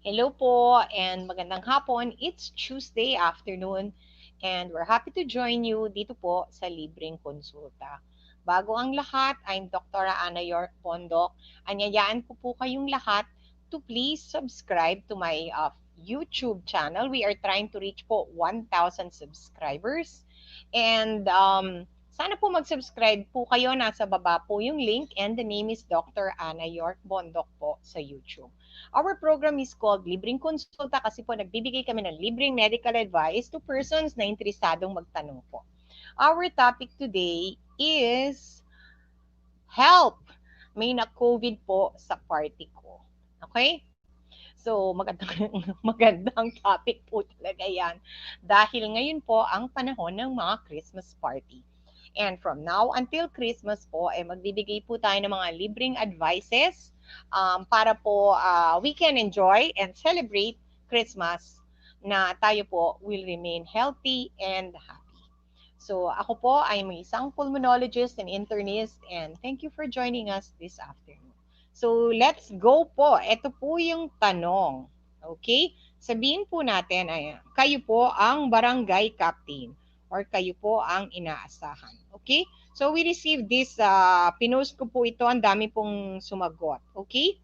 Hello po and magandang hapon. It's Tuesday afternoon and we're happy to join you dito po sa libreng konsulta. Bago ang lahat, I'm Dr. Ana York Pondok. Anyayaan ko po kayong lahat to please subscribe to my YouTube channel. We are trying to reach po 1,000 subscribers. And sana po mag-subscribe po kayo. Nasa baba po yung link and the name is Dr. Ana York Bondok po sa YouTube. Our program is called Libreng Konsulta kasi po nagbibigay kami ng libreng medical advice to persons na interesadong magtanong po. Our topic today is help. May na-COVID po sa party ko. Okay? So, magandang, magandang topic po talaga yan. Dahil ngayon po ang panahon ng mga Christmas party. And from now until Christmas po, ay magbibigay po tayo ng mga libreng advices para po we can enjoy and celebrate Christmas na tayo po will remain healthy and happy. So ako po ay may isang pulmonologist and internist and thank you for joining us this afternoon. So let's go po. Ito po yung tanong. Okay? Sabihin po natin ay kayo po ang barangay captain or kayo po ang inaasahan. Okay? So we received this, pinost ko po ito, ang dami pong sumagot. Okay?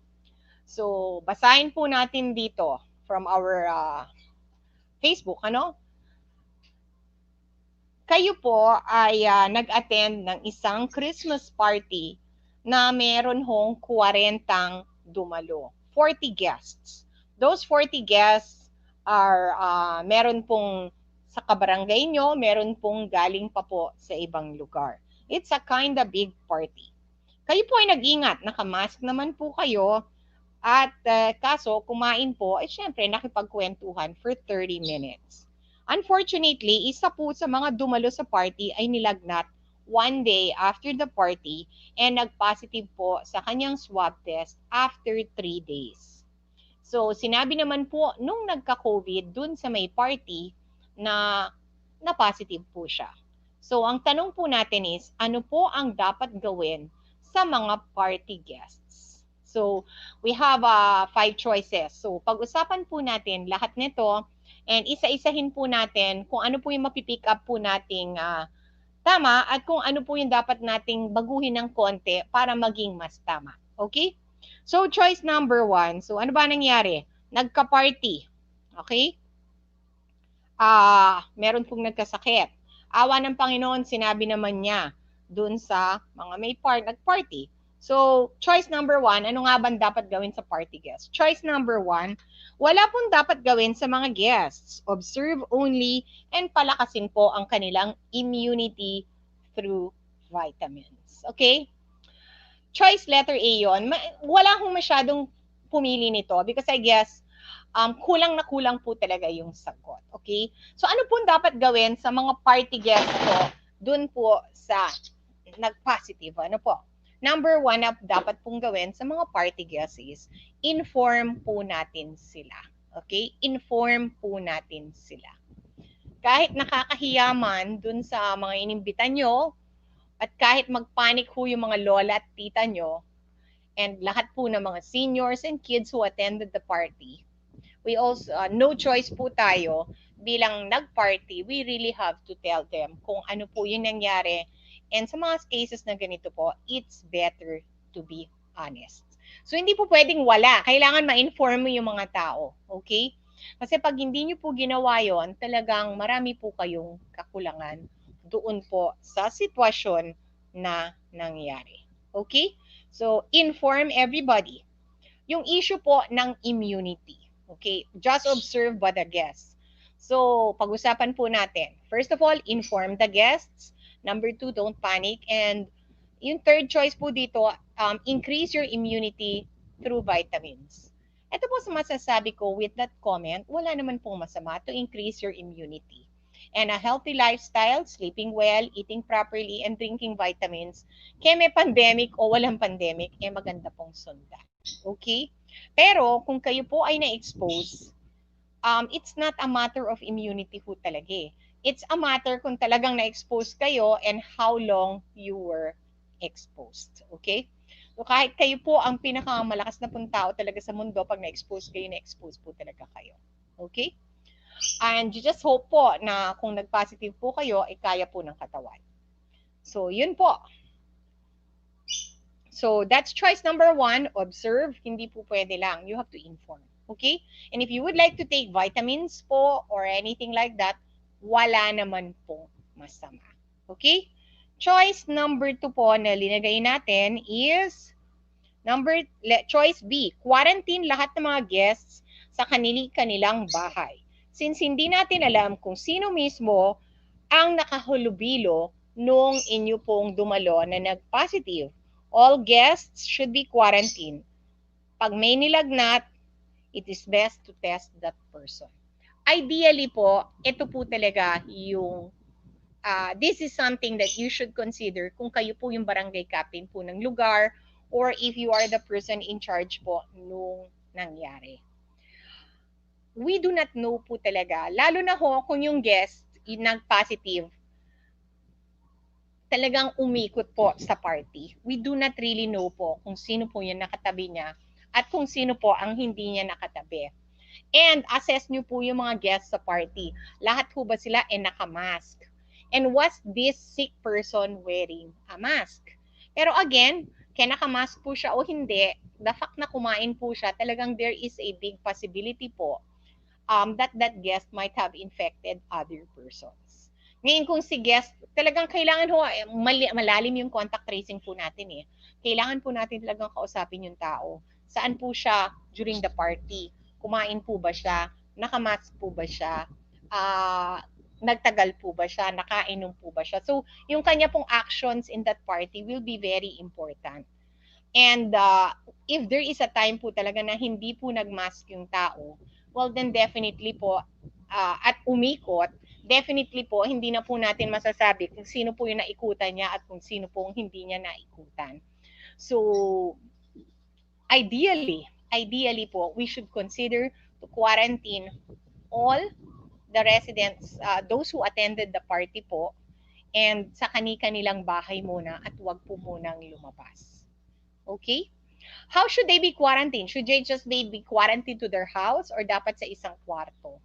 So basahin po natin dito from our Facebook, ano? Kayo po ay nag-attend ng isang Christmas party na meron hong 40 dumalo. 40 guests. Those 40 guests are meron pong sa kabarangay nyo, meron pong galing pa po sa ibang lugar. It's a kind of big party. Kayo po ay nag-ingat, nakamask naman po kayo, at kaso kumain po, ay syempre nakipagkwentuhan for 30 minutes. Unfortunately, isa po sa mga dumalo sa party ay nilagnat one day after the party and nag-positive po sa kanyang swab test after 3 days. So, sinabi naman po nung nagka-COVID dun sa may party na na-positive po siya. So, ang tanong po natin is, ano po ang dapat gawin sa mga party guests? So, we have 5 choices. So, pag-usapan po natin lahat nito and isa-isahin po natin kung ano po yung mapipick up po nating tama at kung ano po yung dapat nating baguhin ng konti para maging mas tama. Okay? So, choice number 1. So, ano ba nangyari? Nagka-party. Okay? Meron pong nagkasakit. Awa ng Panginoon, sinabi naman niya dun sa mga may nag-party. So, choice number 1, ano nga ba dapat gawin sa party guests? Choice number 1, wala pong dapat gawin sa mga guests. Observe only and palakasin po ang kanilang immunity through vitamins. Okay? Choice letter A yun. Wala akong masyadong pumili nito because I guess kulang na kulang po talaga yung sagot. Okay? So ano po dapat gawin sa mga party guests po dun po sa nag-positive? Ano po? Number 1 na dapat pong gawin sa mga party guests is inform po natin sila. Okay? Inform po natin sila. Kahit nakakahiya man dun sa mga inimbitan nyo, at kahit magpanik ho yung mga lola at tita nyo, and lahat po ng mga seniors and kids who attended the party, we also, no choice po tayo bilang nag-party, we really have to tell them kung ano po yung nangyari. And sa mga cases na ganito po, it's better to be honest. So, hindi po pwedeng wala. Kailangan ma-inform mo yung mga tao. Okay? Kasi pag hindi nyo po ginawa yon, talagang marami po kayong kakulangan doon po sa sitwasyon na nangyari. Okay? So, inform everybody. Yung issue po ng immunity. Okay? Just observe by the guests. So, pag-usapan po natin. First of all, inform the guests. Number 2, don't panic. And yung third choice po dito, increase your immunity through vitamins. Ito po sa masasabi ko with that comment, wala naman pong masama to increase your immunity. And a healthy lifestyle, sleeping well, eating properly, and drinking vitamins, kaya may pandemic o walang pandemic, maganda pong sundan. Okay? Pero kung kayo po ay na-expose, it's not a matter of immunity po talaga eh. It's a matter kung talagang na-expose kayo and how long you were exposed. Okay? So kahit kayo po ang pinakamalakas na pong tao talaga sa mundo, pag na-expose kayo, na-expose po talaga kayo. Okay? And you just hope po na kung nag-positive po kayo, ay kaya po ng katawan. So, yun po. So, that's choice number 1. Observe. Hindi po pwede lang. You have to inform. Okay? And if you would like to take vitamins po or anything like that, wala naman po masama. Okay? Choice number 2 po na linagay natin is choice B. Quarantine lahat ng mga guests sa kanilang bahay. Since hindi natin alam kung sino mismo ang nakahulubilo nung inyo pong dumalo na nag-positive, all guests should be quarantined. Pag may nilagnat, it is best to test that person. Ideally po, ito po talaga yung this is something that you should consider kung kayo po yung barangay captain po ng lugar or if you are the person in charge po nung nangyari. We do not know po talaga, lalo na ho kung yung guest nag-positive, talagang umikot po sa party. We do not really know po kung sino po yung nakatabi niya at kung sino po ang hindi niya nakatabi. And assess nyo po yung mga guests sa party. Lahat po ba sila nakamask? And was this sick person wearing a mask? Pero again, kaya nakamask po siya o hindi, the fact na kumain po siya, talagang there is a big possibility po that that guest might have infected other persons. Ngayon kung si guest, talagang kailangan ho, malalim yung contact tracing po natin eh. Kailangan po natin talagang kausapin yung tao. Saan po siya during the party? Kumain po ba siya? Nakamask po ba siya? Nagtagal po ba siya? Nakainom po ba siya? So, yung kanya pong actions in that party will be very important. And if there is a time po talaga na hindi po nagmask yung tao, well then definitely po, at umikot, definitely po, hindi na po natin masasabi kung sino po yung naikutan niya at kung sino po hindi niya naikutan. So, ideally po, we should consider to quarantine all the residents, those who attended the party po, and sa kani-kanilang bahay muna at wag po munang lumabas. Okay? How should they be quarantined? Should they just be quarantined to their house or dapat sa isang kwarto?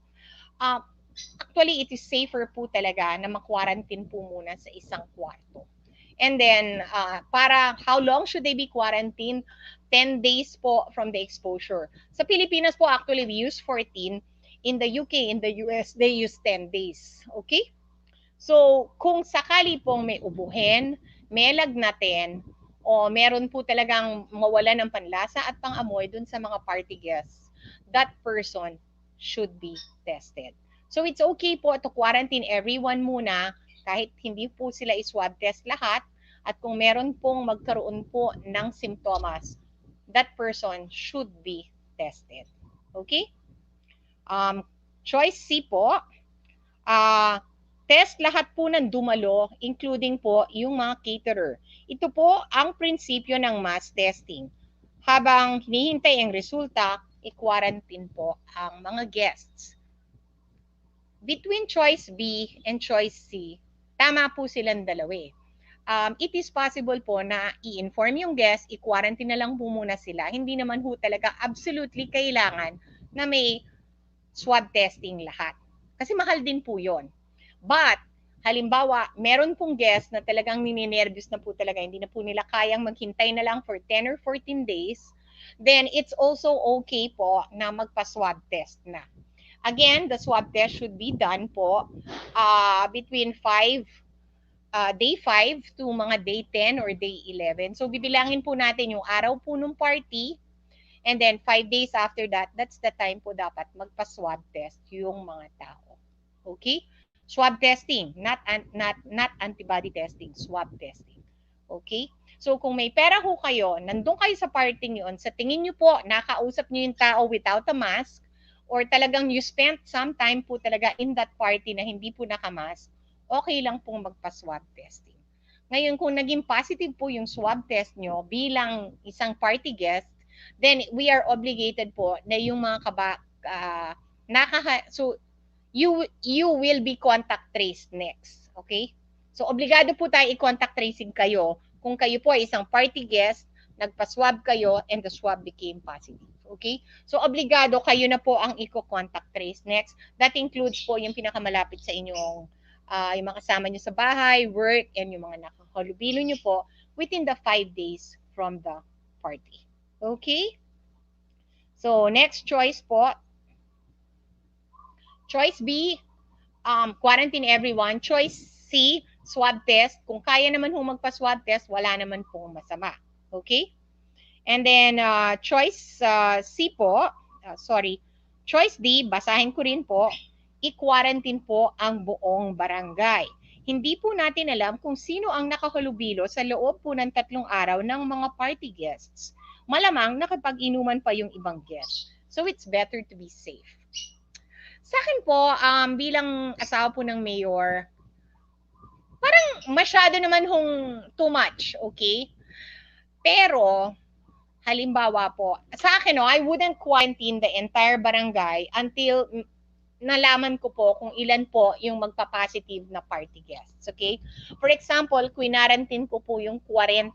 Actually, it is safer po talaga na ma-quarantine po muna sa isang kwarto. And then, para how long should they be quarantined? 10 days po from the exposure. Sa Pilipinas po, actually, we use 14. In the UK, in the US, they use 10 days. Okay? So, kung sakali pong may ubuhin, may lagnatin, o meron po talagang mawala ng panlasa at pangamoy dun sa mga party guests, that person should be tested. So it's okay po to quarantine everyone muna kahit hindi po sila i-swab test lahat at kung meron pong magkaroon po ng simptomas, that person should be tested. Okay? Choice C po, test lahat po ng dumalo, including po yung mga caterer. Ito po ang prinsipyo ng mass testing. Habang hinihintay ang resulta, i-quarantine po ang mga guests. Between choice B and choice C, tama po silang dalawa. It is possible po na i-inform yung guest, i-quarantine na lang po muna sila. Hindi naman po talaga absolutely kailangan na may swab testing lahat. Kasi mahal din po yon. But, halimbawa, meron pong guest na talagang nininervyos na po talaga, hindi na po nila kayang maghintay na lang for 10 or 14 days, then it's also okay po na magpa-swab test na. Again, the swab test should be done po between day 5 to mga day 10 or day 11. So, bibilangin po natin yung araw po ng party, and then 5 days after that, that's the time po dapat magpa-swab test yung mga tao. Okay? Swab testing, not antibody testing, swab testing. Okay? So kung may pera ho kayo, nandun kayo sa party yun, sa tingin nyo po, nakausap nyo yung tao without a mask, or talagang you spent some time po talaga in that party na hindi po nakamask, okay lang pong magpa-swab testing. Ngayon, kung naging positive po yung swab test nyo bilang isang party guest, then we are obligated po na yung mga so you will be contact traced next. Okay? So, obligado po tayo i-contact tracing kayo kung kayo po ay isang party guest, nagpa-swab kayo and the swab became positive. Okay? So, obligado kayo na po ang i-contact trace next. That includes po yung pinakamalapit sa inyong yung mga kasama nyo sa bahay, work, and yung mga nakahalubilo nyo po within the 5 days from the party. Okay? So, next choice po. Choice B, quarantine everyone. Choice C, swab test. Kung kaya naman hong magpa-swab test, wala naman pong masama. Okay? And then, choice C po, choice D, basahin ko rin po, i-quarantine po ang buong barangay. Hindi po natin alam kung sino ang nakahalubilo sa loob po ng 3 araw ng mga party guests. Malamang nakapag-inuman pa yung ibang guests. So, it's better to be safe. Sa akin po, bilang asawa po ng mayor, parang masyado naman hong too much, okay? Pero, halimbawa po, sa akin, I wouldn't quarantine the entire barangay until nalaman ko po kung ilan po yung magpa-positive na party guests, okay? For example, quarantine ko po yung 40.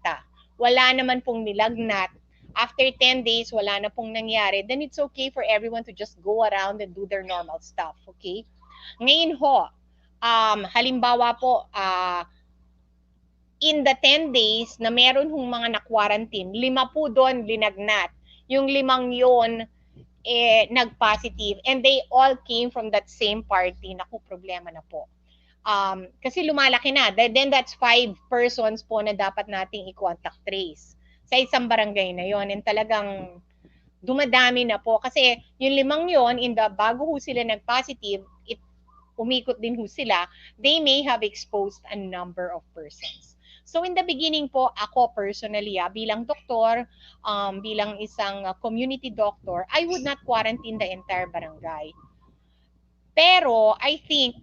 Wala naman pong nilagnat. After 10 days, wala na pong nangyari, then it's okay for everyone to just go around and do their normal stuff, okay? Ngayon ho, halimbawa po, in the 10 days na meron hong mga na-quarantine, 5 po doon linagnat. Yung 5 yun, nag-positive. And they all came from that same party. Naku, problema na po. Kasi lumalaki na. Then that's 5 persons po na dapat nating i-contact trace sa isang barangay na yon. And talagang dumadami na po. Kasi yung 5 yon, bago ho sila nag-positive, umikot din ho sila, they may have exposed a number of persons. So in the beginning po, ako personally, bilang doktor, bilang isang community doctor, I would not quarantine the entire barangay. Pero I think,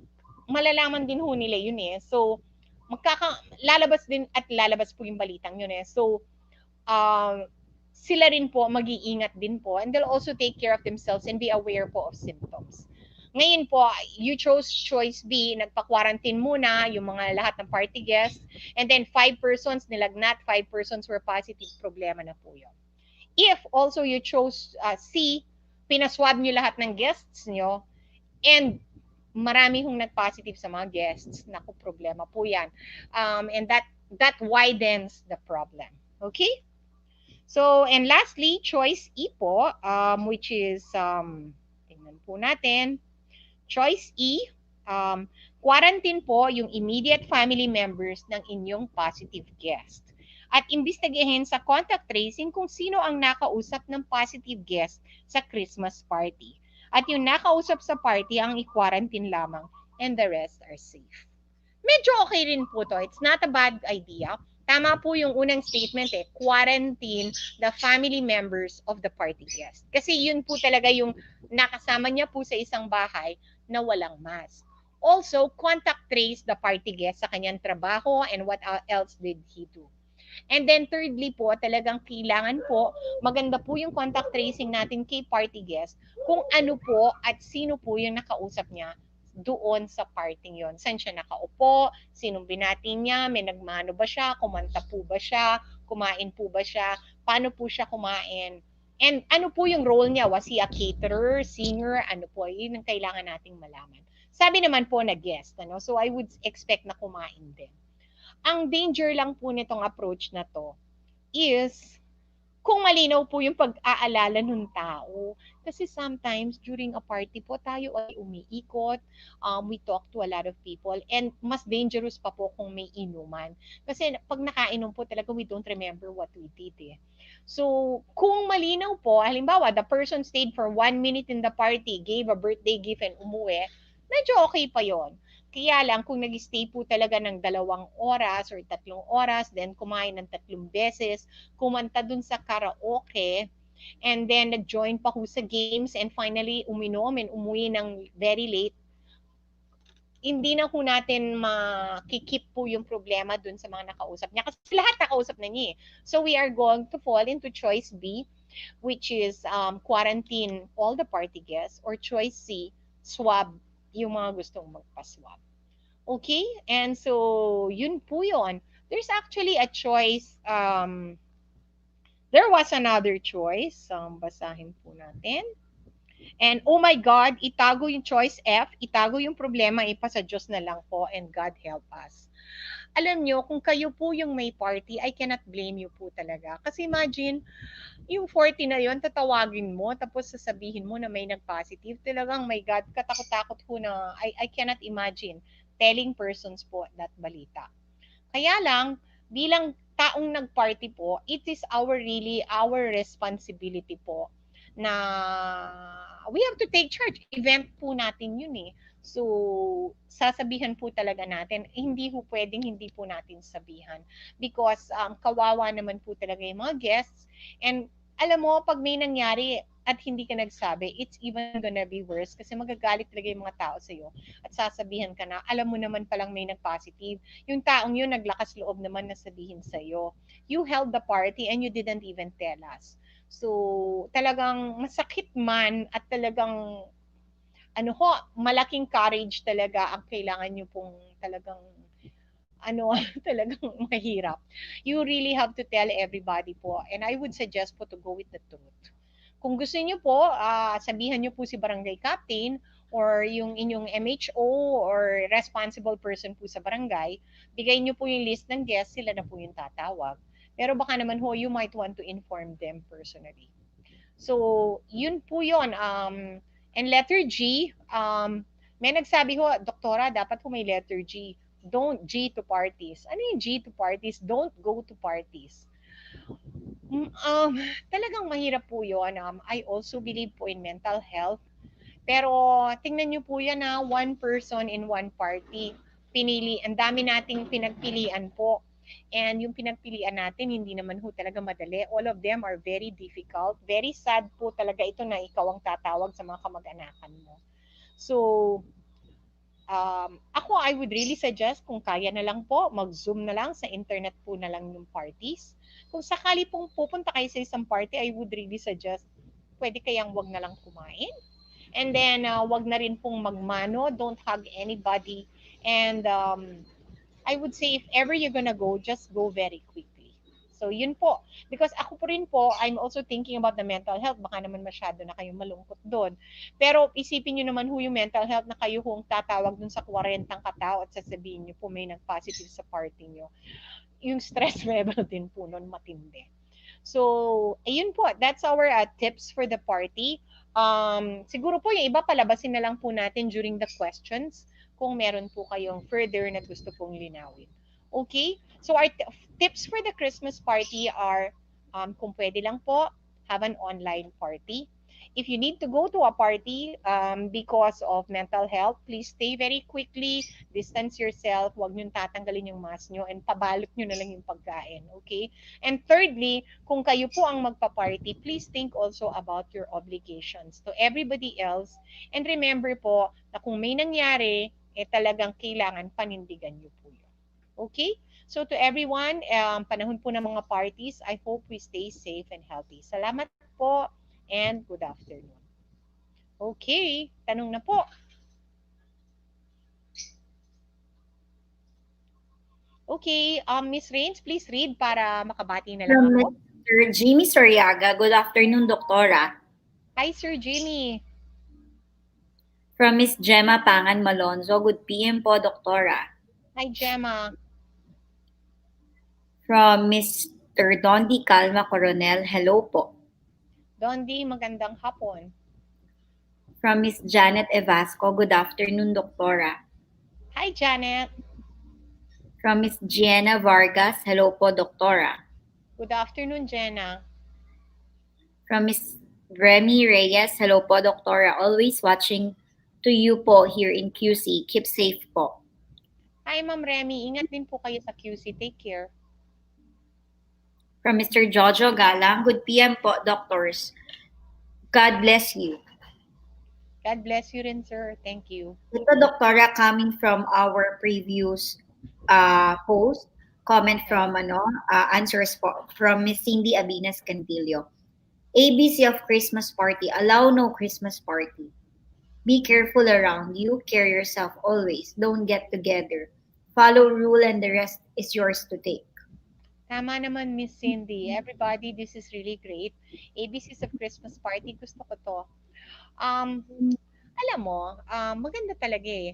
malalaman din ho nila yun eh. So, lalabas din at lalabas po yung balitang yun eh. So, sila rin po mag-iingat din po and they'll also take care of themselves and be aware po of symptoms. Ngayon po, you chose choice B, nagpa-quarantine muna yung mga lahat ng party guests, and then 5 persons nilagnat, 5 persons were positive, problema na po yun. If also you chose C, pinaswab nyo lahat ng guests nyo, and marami hong nag-positive sa mga guests, naku, problema po yan. And that widens the problem. Okay? So, and lastly, choice E po, which is, tingnan po natin, choice E, quarantine po yung immediate family members ng inyong positive guest. At imbestigahin sa contact tracing kung sino ang nakausap ng positive guest sa Christmas party. At yung nakausap sa party ang i-quarantine lamang and the rest are safe. Medyo okay rin po to. It's not a bad idea. Tama po yung unang statement eh, quarantine the family members of the party guest. Kasi yun po talaga yung nakasama niya po sa isang bahay na walang mask. Also, contact trace the party guest sa kanyang trabaho and what else did he do. And then thirdly po, talagang kailangan po, maganda po yung contact tracing natin kay party guest kung ano po at sino po yung nakausap niya doon sa party yon. Saan siya nakaupo, sinong binati niya, may nagmano ba siya, kumanta po ba siya, kumain po ba siya, paano po siya kumain, and ano po yung role niya, was he a caterer, singer, ano po, yun ang kailangan nating malaman. Sabi naman po na guest, ano? So I would expect na kumain din. Ang danger lang po nitong approach na to is kung malinaw po yung pag-aalala ng tao. Kasi sometimes during a party po tayo ay umiikot, we talk to a lot of people, and mas dangerous pa po kung may inuman. Kasi pag nakainom po talaga we don't remember what we did eh. So kung malinaw po, halimbawa the person stayed for 1 minute in the party, gave a birthday gift and umuwi, medyo okay pa yon. Kaya lang, kung nag-stay po talaga ng 2 oras or 3 oras, then kumain ng 3 beses, kumanta dun sa karaoke, and then nag-join pa ho sa games, and finally uminom and umuwi ng very late, hindi na ho natin makikip po yung problema dun sa mga nakausap niya. Kasi lahat nakausap na niya. So we are going to fall into choice B, which is quarantine all the party guests, or choice C, swab yung mga gustong magpa-swab. Okay? And so, yun po yun. There's actually a choice. There was another choice. Basahin po natin. And oh my God, itago yung choice F, itago yung problema, ipasa Diyos na lang po, and God help us. Alam nyo, kung kayo po yung may party, I cannot blame you po talaga. Kasi imagine, yung 40 na yon tatawagin mo, tapos sasabihin mo na may nag-positive. Talagang, my God, katakot-takot po na, I cannot imagine telling persons po that balita. Kaya lang, bilang taong nag-party po, it is our responsibility po na we have to take charge. Event po natin yun eh. So, sasabihan po talaga natin, hindi po pwedeng hindi po natin sabihan. Because kawawa naman po talaga yung mga guests. And alam mo, pag may nangyari at hindi ka nagsabi, it's even gonna be worse kasi magagalit talaga yung mga tao sa'yo at sasabihan ka na, alam mo naman palang may nag-positive. Yung taong yun, naglakas loob naman na sabihin sa'yo. You held the party and you didn't even tell us. So, talagang masakit man at talagang malaking courage talaga ang kailangan nyo pong talagang talagang mahirap. You really have to tell everybody po. And I would suggest po to go with the truth. Kung gusto niyo po, sabihan niyo po si barangay captain or yung inyong MHO or responsible person po sa barangay, bigay niyo po yung list ng guests, sila na po yung tatawag. Pero baka naman ho, you might want to inform them personally. So, yun po yun. And letter G, may nagsabi ho, Doktora, dapat po may letter G. Don't G to parties. Ano yung G to parties? Don't go to parties. Talagang mahirap po yun. I also believe po in mental health. Pero tingnan nyo po yan na one person in one party. Pinili, ang dami nating pinagpilian po. And yung pinagpilian natin, hindi naman ho talaga madali. All of them are very difficult. Very sad po talaga ito na ikaw ang tatawag sa mga kamag-anakan mo. So, ako, I would really suggest kung kaya na lang po, mag-zoom na lang sa internet po na lang yung parties. Kung sakali pong pupunta kayo sa isang party, I would really suggest, pwede kayang wag na lang kumain. And then, wag na rin pong magmano, don't hug anybody. And I would say if ever you're gonna go, just go very quickly. So, yun po. Because ako po rin po, I'm also thinking about the mental health. Baka naman masyado na kayong malungkot doon. Pero isipin nyo naman yung mental health na kayo hong tatawag dun sa 40 katao at sasabihin nyo po may nag-positive sa party nyo. Yung stress level din po nun matindi. So, ayun po. That's our tips for the party. Siguro po yung iba palabasin na lang po natin during the questions kung meron po kayong further na gusto pong linawin. Okay? So our tips for the Christmas party are, kung pwede lang po, have an online party. If you need to go to a party because of mental health, please stay very quickly, distance yourself, huwag nyo tatanggalin yung mask nyo, and pabalot nyo na lang yung pagkain. Okay? And thirdly, kung kayo po ang magpa-party, please think also about your obligations to everybody else. And remember po na kung may nangyari, talagang kailangan panindigan nyo po yun. Okay? So to everyone, panahon po ng mga parties, I hope we stay safe and healthy. Salamat po and good afternoon. Okay, tanong na po. Okay, Ms. Rains, please read para makabati na lang ako. Sir Jimmy Soriaga, good afternoon, Doktora. Hi, Sir Jimmy. From Miss Gemma Pangan Malonzo, good PM po, Doktora. Hi, Gemma. From Mr. Dondi Calma Coronel, hello po. Dondi, magandang hapon. From Miss Janet Evasco, good afternoon, Doktora. Hi, Janet. From Miss Gianna Vargas, hello po, Doktora. Good afternoon, Jenna. From Miss Remy Reyes, hello po, Doktora. Always watching to you po here in QC. Keep safe po. Hi, Ma'am Remy. Ingat din po kayo sa QC. Take care. From Mr. Jojo Galang, good PM po, doctors. God bless you. God bless you rin, sir. Thank you. Ito, Doktora, coming from our previous post, comment from answers po, from Miss Cindy Abinas Cantillo. ABC of Christmas party, allow no Christmas party. Be careful around you, care yourself always, don't get together. Follow rule and the rest is yours to take. Tama naman, Miss Cindy. Everybody, this is really great. ABCs of Christmas Party, gusto ko to. Um, Alam mo, maganda talaga eh.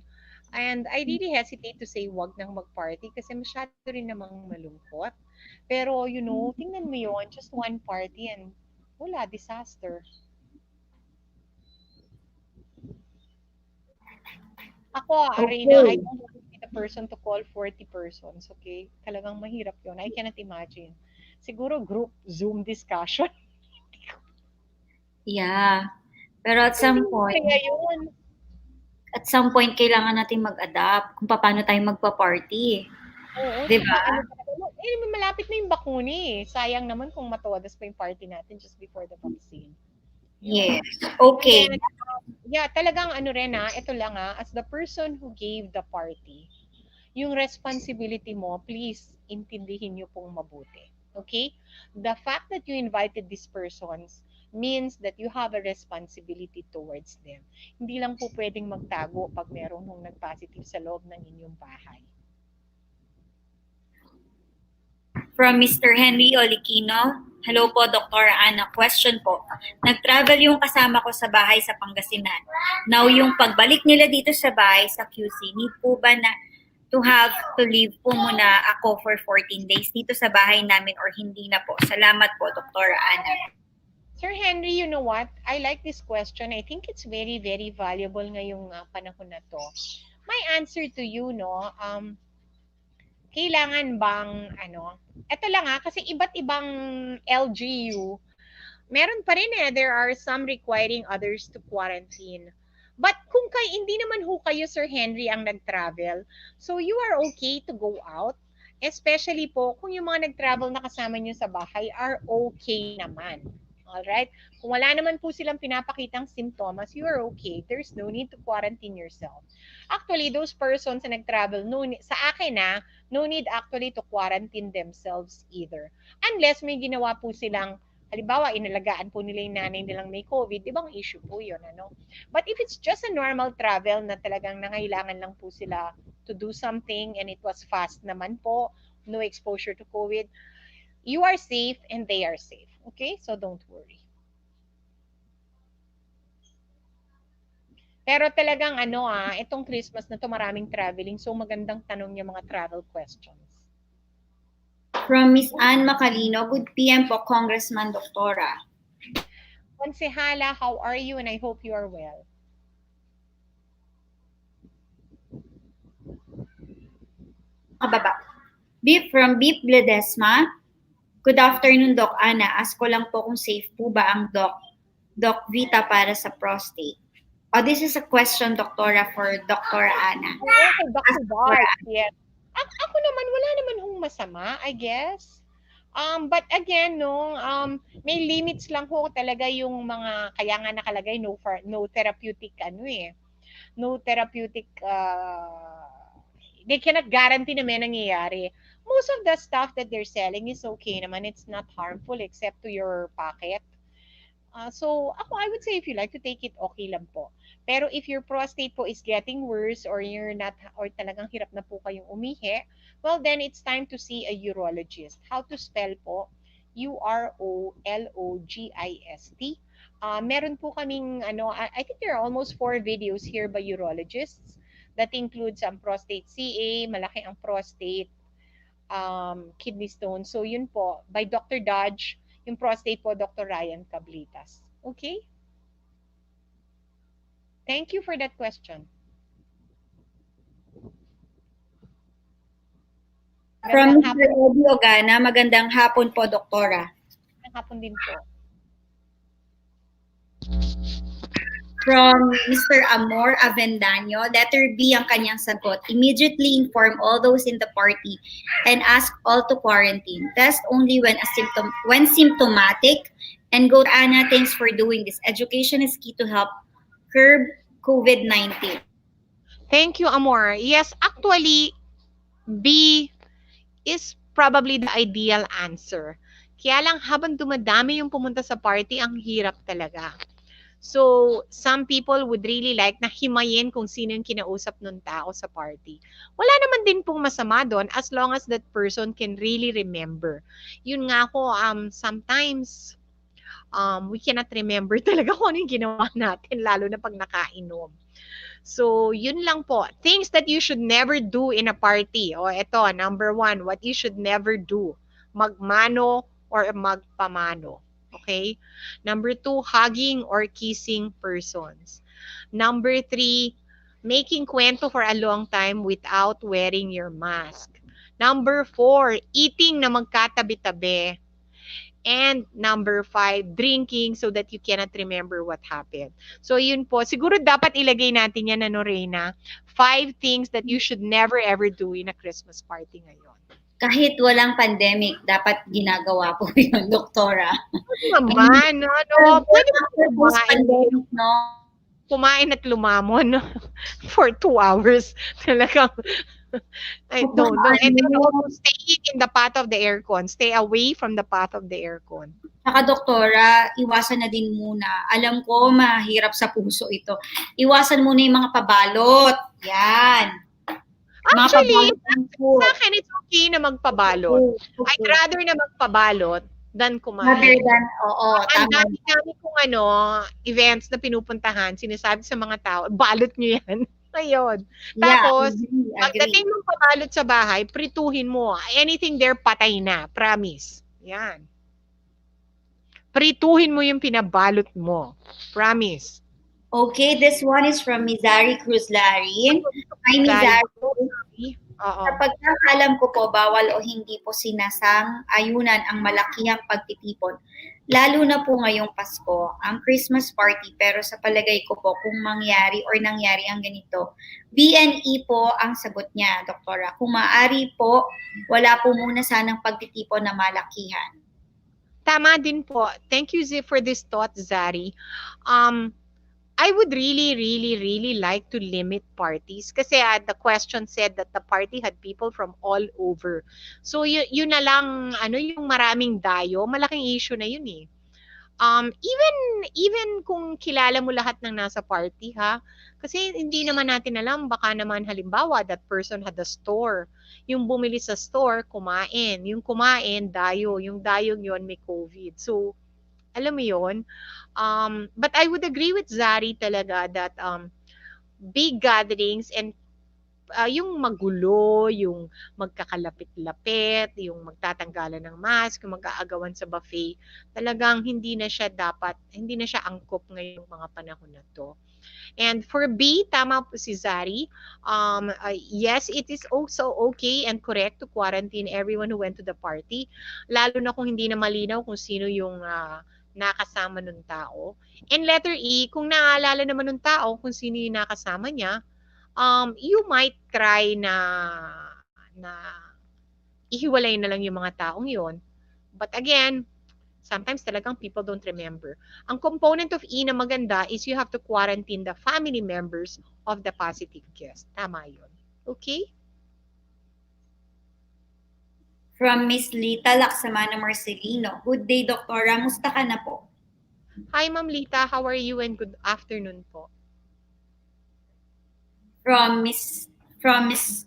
And I really hesitate to say wag nang mag-party kasi masyado rin namang malungkot. Pero, tingnan mo yun, just one party and wala, disaster. Ako, Arena, I Okay. don't want to be the person to call 40 persons, okay? Talagang mahirap yun. I cannot imagine. Siguro group Zoom discussion. Yeah. Pero Hindi kaya yun. at some point, kailangan natin mag-adapt kung paano tayo magpa-party. Oo, Di tsaka ba? ano talaga, malapit na yung bakuna eh. Sayang naman kung matawadas pa yung party natin just before the vaccine. Yun. Yes. Okay. And then, yeah, talagang ano rin ito lang as the person who gave the party, yung responsibility mo, please, intindihin nyo pong mabuti. Okay? The fact that you invited these persons means that you have a responsibility towards them. Hindi lang po pwedeng magtago pag meron nung nag-positive sa loob ng inyong bahay. From Mr. Henry Olikino. Hello po, Dr. Ana. Question po. Nag-travel yung kasama ko sa bahay sa Pangasinan. Now, yung pagbalik nila dito sa bahay sa QC, need po ba na to have to leave po muna ako for 14 days dito sa bahay namin or hindi na po? Salamat po, Dr. Ana. Sir Henry, you know what? I like this question. I think it's very, very valuable ngayong panahon na to. My answer to you, kailangan bang, eto lang kasi iba't ibang LGU, meron pa rin there are some requiring others to quarantine. But kung hindi naman kayo, Sir Henry, ang nag-travel, so you are okay to go out, especially po kung yung mga nag-travel na kasama nyo sa bahay are okay naman. Alright? Kung wala naman po silang pinapakitang symptoms, you are okay. There's no need to quarantine yourself. Actually, those persons na nag-travel, sa akin no need actually to quarantine themselves either. Unless may ginawa po silang, halimbawa, inalagaan po nila yung nanay nilang may COVID, ibang issue po yun, But if it's just a normal travel na talagang nangailangan lang po sila to do something and it was fast naman po, no exposure to COVID, you are safe and they are safe. Okay? So don't worry. Pero talagang itong Christmas na to maraming traveling. So magandang tanong yung mga travel questions. From Miss Anne Macalino, good PM po, Congressman Doktora. Konsehala, how are you? And I hope you are well. Kababa. From Beep Bledesma. Good afternoon, Doc Ana. Ask ko lang po kung safe po ba ang Doc Vita para sa prostate. Oh, this is a question, Doktora, for Dr. Ana. Okay, Dr. Bart. Yes. Ako naman, wala naman masama, I guess. But again, may limits lang talaga yung mga, kaya nga nakalagay no therapeutic, no therapeutic, they cannot guarantee na may nangyayari. Most of the stuff that they're selling is okay naman. It's not harmful except to your pocket. So, I would say if you like to take it, okay lang po. Pero if your prostate po is getting worse or you're not, or talagang hirap na po kayong umihi, well, then it's time to see a urologist. How to spell po? UROLOGIST. Meron po kaming, I think there are almost 4 videos here by urologists. That includes ang prostate CA, malaki ang prostate, kidney stone. So yun po, by Dr. Dodge, yung prostate po, Dr. Ryan Cablitas. Okay? Thank you for that question. From Mr. Eddie Ogana, magandang hapon po, Doktora. Magandang hapon din po. From Mr. Amor Avendaño, letter B ang kanyang sagot. Immediately inform all those in the party and ask all to quarantine. Test only when symptomatic. And go to Anna, thanks for doing this. Education is key to help curb COVID-19. Thank you, Amor. Yes, actually, B is probably the ideal answer. Kaya lang habang dumadami yung pumunta sa party, ang hirap talaga. So, some people would really like na himayin kung sino yung kinausap ng tao sa party. Wala naman din pong masama doon as long as that person can really remember. Yun nga ko, sometimes, we cannot remember talaga kung ano yung ginawa natin, lalo na pag nakainom. So, yun lang po. Things that you should never do in a party. O, ito, number 1, what you should never do. Magmano or magpamano. Okay? Number 2, hugging or kissing persons. Number 3, making kwento for a long time without wearing your mask. Number 4, eating na magkatabi-tabi. And number 5, drinking so that you cannot remember what happened. So yun po, siguro dapat ilagay natin yan, ano, Reyna? 5 things that you should never ever do in a Christmas party ngayon. Kahit walang pandemic, dapat ginagawa po yun, Doktora. Naman, ano, pwede mo kumain. Pandemic, no? Kumain at lumamon for 2 hours. Talagang, I don't know. And then also staying in the path of the aircon. Stay away from the path of the aircon. Saka, Doktora, iwasan na din muna. Alam ko, mahirap sa puso ito. Iwasan muna yung mga pabalot. Yan. Actually, sa akin, it's okay na magpabalot. I'd rather na magpabalot than kumain. Rather than, oo. Ang dami kong events na pinupuntahan, sinasabi sa mga tao, balot nyo yan. Ayun. Tapos, pagdating mong pabalot sa bahay, prituhin mo. Anything there, patay na. Promise. Yan. Prituhin mo yung pinabalot mo. Promise. Okay, this one is from Mizari Cruzlari. Hi, Mizari. Kapag alam ko po, bawal o hindi po sinasang-ayunan ang malakihang pagtitipon. Lalo na po ngayong Pasko, ang Christmas party, pero sa palagay ko po, kung mangyari or nangyari ang ganito, BNE po ang sagot niya, Doktora. Kung maaari po, wala po muna sanang pagtitipon na malakihan. Tama din po. Thank you, for this thought, Zari. I would really like to limit parties kasi the question said that the party had people from all over. So yun na lang, yung maraming dayo, malaking issue na yun eh. Even kung kilala mo lahat ng nasa party, ha, kasi hindi naman natin alam, baka naman halimbawa that person had a store. Yung bumili sa store, kumain. Yung kumain, dayo. Yung dayo yun may COVID. So, alam mo yun? But I would agree with Zari talaga that big gatherings and yung magulo, yung magkakalapit-lapit, yung magtatanggalan ng mask, yung mag-aagawan sa buffet, talagang hindi na siya angkop ngayong mga panahon na to. And for B, tama po si Zari. Yes, it is also okay and correct to quarantine everyone who went to the party, lalo na kung hindi na malinaw kung sino yung nakasama ng tao. And letter E, kung naaalala naman ng tao kung sino yung nakasama niya, you might try na ihiwalay na lang yung mga taong yon. But again, sometimes talagang people don't remember. Ang component of E na maganda is you have to quarantine the family members of the positive guest. Tama yun. Okay? From Miss Lita Laksamana Marcelino. Good day, Doktora. Musta ka na po? Hi, Ma'am Lita. How are you and good afternoon po. From Miss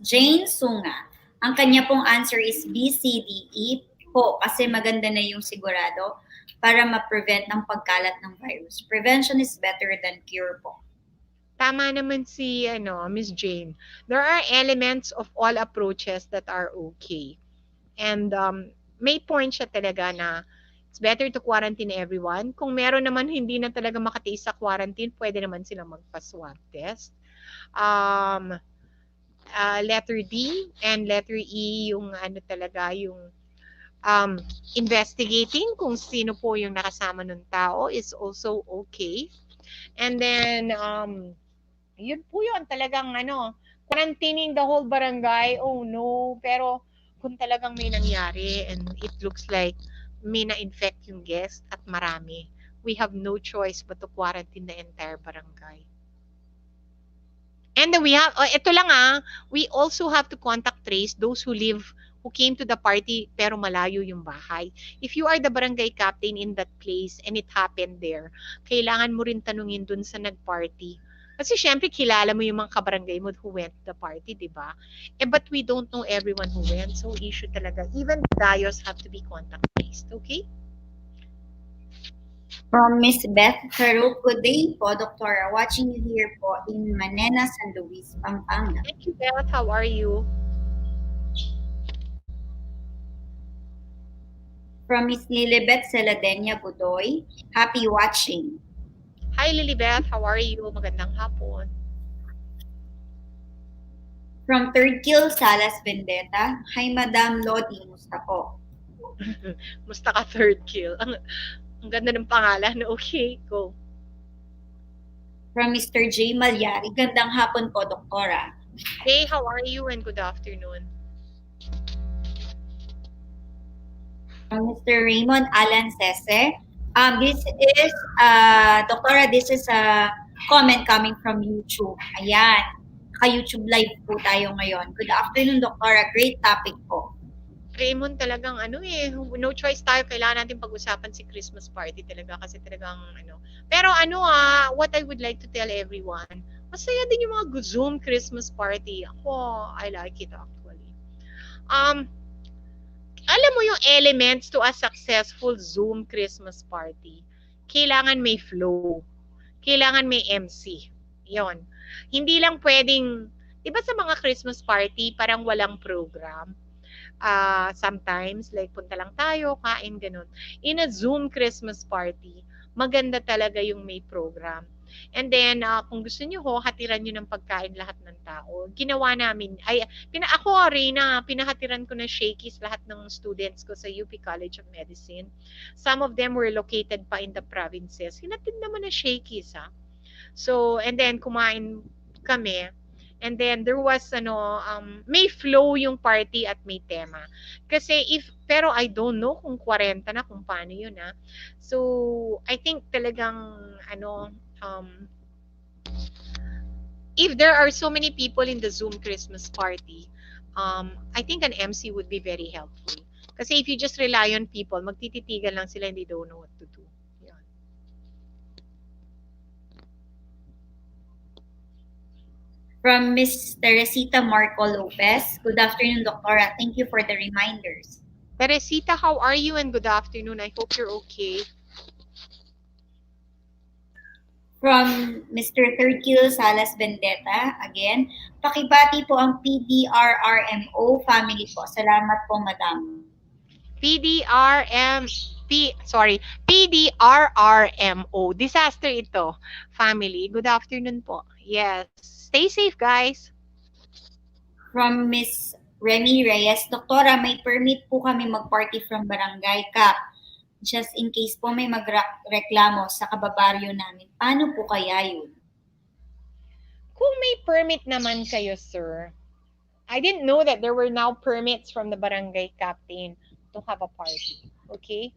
Jane Sunga. Ang kanya pong answer is B, C, D, E po kasi maganda na yung sigurado para ma-prevent ng pagkalat ng virus. Prevention is better than cure po. Tama naman si Miss Jane. There are elements of all approaches that are okay. And may point siya talaga na it's better to quarantine everyone. Kung meron naman hindi na talaga makatiis sa quarantine, pwede naman silang magpa-swab test. Letter D and letter E, yung talaga, yung investigating kung sino po yung nakasama ng tao is also okay. And then, yun po yun, talagang quarantining the whole barangay, oh no, pero kung talagang may nangyari and it looks like may na-infect yung guest at marami, we have no choice but to quarantine the entire barangay. And then we have, ito lang we also have to contact trace those who live who came to the party pero malayo yung bahay. If you are the barangay captain in that place and it happened there, kailangan mo rin tanungin dun sa nag-party. Kasi syempre, kilala mo yung mga kabarangay mo who went to the party, di ba? But we don't know everyone who went. So, issue talaga. Even the dayos have to be contact-based. Okay? From Miss Beth Farouk, good day po, Doktora. Watching you here po in Manena, San Luis, Pampanga. Thank you, Beth. How are you? From Miss Lilibet Celadenia Budoy, happy watching. Hi, Lilibeth. How are you? Magandang hapon. From Third Kill Salas Vendetta, hi Madam Lodi, musta po? Musta ka, Third Kill? Ang ganda ng pangalan. Okay, go. From Mr. J. Malyari, gandang hapon po, Doktora. Hey, how are you and good afternoon? From Mr. Raymond Alan Sese, this is, Doktora, this is a comment coming from YouTube. Ayan, ka-YouTube live po tayo ngayon. Good afternoon, Doktora. Great topic po. Raymond, talagang no choice tayo. Kailangan natin pag-usapan si Christmas party talaga kasi talagang Pero what I would like to tell everyone, masaya din yung mga Zoom Christmas party. Ako, I like it actually. Alam mo yung elements to a successful Zoom Christmas party. Kailangan may flow. Kailangan may MC. Yon. Hindi lang pwedeng, di ba sa mga Christmas party, parang walang program? Sometimes, like punta lang tayo, kain, ganun. In a Zoom Christmas party, maganda talaga yung may program. And then, kung gusto nyo hatiran nyo ng pagkain lahat ng tao. Ginawa namin, ako rin pinahatiran ko na shakies lahat ng students ko sa UP College of Medicine. Some of them were located pa in the provinces. Hinatid naman na shakies, ha. So, and then kumain kami. And then there was may flow yung party at may tema. Kasi pero I don't know kung 40 na kung paano yun, ha. So I think talagang if there are so many people in the Zoom Christmas party, I think an MC would be very helpful. Kasi if you just rely on people, magtititigan lang sila, hindi don't know what to do. From Ms. Teresita Marco Lopez, good afternoon, Doktora. Thank you for the reminders. Teresita, how are you and good afternoon? I hope you're okay. From Mr. Third Kill Salas Vendetta, again, pakibati po ang PDRRMO family po. Salamat po, Madam. PDRRMO. Disaster ito, family. Good afternoon po. Yes. Stay safe, guys. From Miss Remy Reyes, Doktora, may permit po kami mag-party from Barangay Cap. Just in case po may magreklamo sa kababaryo namin. Paano po kaya yun? Kung may permit naman kayo, sir, I didn't know that there were now permits from the barangay captain to have a party. Okay?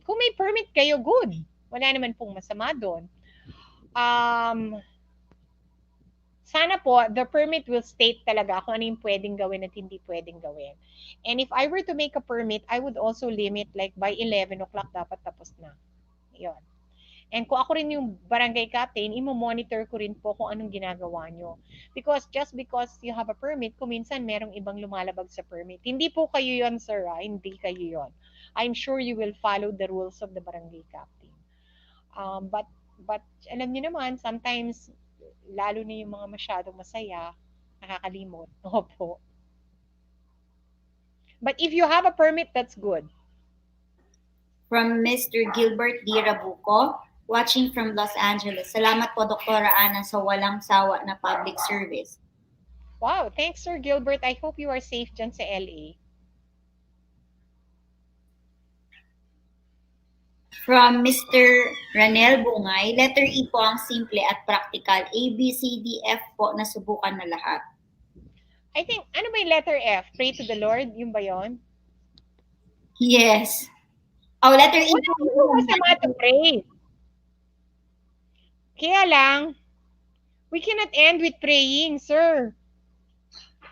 Kung may permit kayo, good. Wala naman pong masama doon. Sana po, the permit will state talaga kung ano yung pwedeng gawin at hindi pwedeng gawin. And if I were to make a permit, I would also limit like by 11 o'clock dapat tapos na. Yun. And kung ako rin yung barangay captain, imo-monitor ko rin po kung anong ginagawa nyo. Because just because you have a permit, kung minsan merong ibang lumalabag sa permit. Hindi po kayo yon, sir. Hindi kayo yon. I'm sure you will follow the rules of the barangay captain. But alam niyo naman, sometimes lalo na yung mga masyadong masaya, nakakalimot. Opo. But if you have a permit, that's good. From Mr. Gilbert D. Rabuco, watching from Los Angeles. Salamat po, Doktora Ana, sa walang sawa na public service. Wow, thanks, Sir Gilbert. I hope you are safe dyan sa LA. From Mr. Ranel Bungay, letter E po ang simple at practical. A, B, C, D, F po, nasubukan na lahat. I think, ano ba yung letter F? Pray to the Lord? Yung ba yun? Yes. Oh, letter E po. Wala masama to pray. Kaya lang, we cannot end with praying, sir.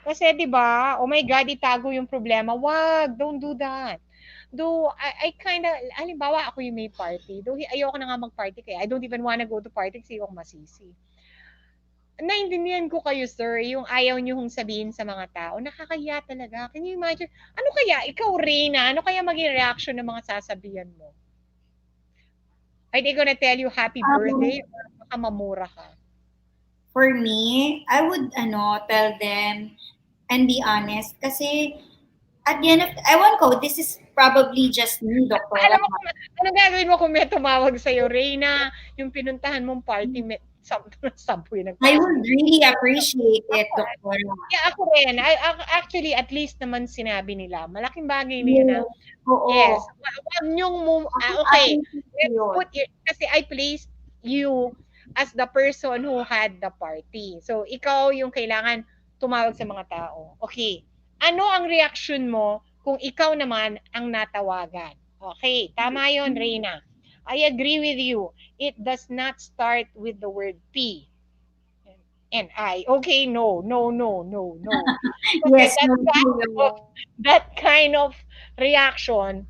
Kasi 'di ba, oh my God, itago yung problema. Wag, don't do that. Though I kind of, halimbawa ako yung may party. Though ayoko na nga mag-party kaya I don't even wanna go to party kasi ako masisi. Naintindihan ko kayo, sir, yung ayaw niyo hong sabihin sa mga tao. Nakakahiya talaga. Can you imagine? Ano kaya, ikaw, Reyna, ano kaya maging reaction ng mga sasabihan mo? Are they gonna tell you happy birthday or baka mamura ka? For me, I would tell them and be honest kasi at the end of, ewan ko, this is probably just me, Doktora. Alam mo kung anong gagawin mo kung may tumawag sa'yo, Reyna, yung pinuntahan mong party, may subway I would really appreciate it, Ako, Doktora. yeah, ako rin. Actually, at least naman sinabi nila. Malaking bagay na yun, Yes. Oo. Yes. Wag niyong okay. Let's put kasi I placed you as the person who had the party. So, ikaw yung kailangan tumawag sa mga tao. Okay. Ano ang reaction mo kung ikaw naman ang natawagan? Okay. Tama yun, Reyna. I agree with you. It does not start with the word P and I. Okay, no. Yes, that kind of reaction.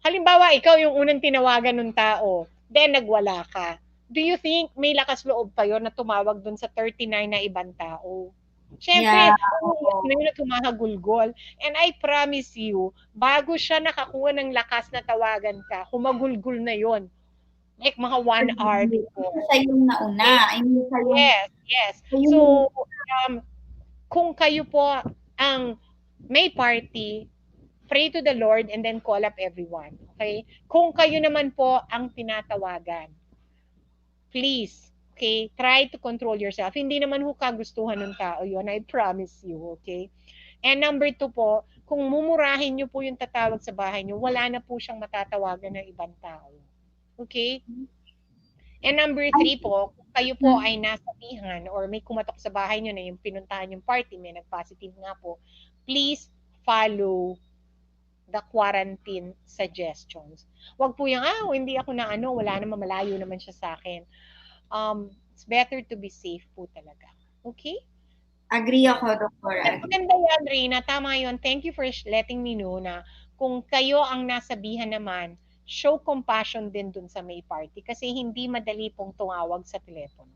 Halimbawa, ikaw yung unang tinawagan ng tao, then nagwala ka. Do you think may lakas loob pa yun na tumawag dun sa 39 na ibang tao? Siyempre, na tumahagulgol. And I promise you, bago siya nakakuha ng lakas na tawagan ka, humagulgol na yon. Like mga 1 hour before. Sa yung nauna. I mean, sa yung, yes. So, kung kayo po ang may party, pray to the Lord and then call up everyone. Okay? Kung kayo naman po ang tinatawagan, please, okay, try to control yourself. Hindi naman ho kagustuhan ng tao yun. I promise you, okay? And number 2 po, kung mumurahin nyo po yung tatawag sa bahay nyo, wala na po siyang matatawagan ng ibang tao. Okay? And number 3 po, kung kayo po ay nasabihan or may kumatok sa bahay nyo na yung pinuntahan yung party, may nag-positive nga po, please follow the quarantine suggestions. Wag po yung, hindi ako na wala naman, malayo naman siya sa akin. It's better to be safe po talaga. Okay? Agree ako, Doktora. Maganda yan, Reyna. Tama yun. Thank you for letting me know na kung kayo ang nasabihan naman, show compassion din dun sa may party kasi hindi madali pong tumawag sa telepono.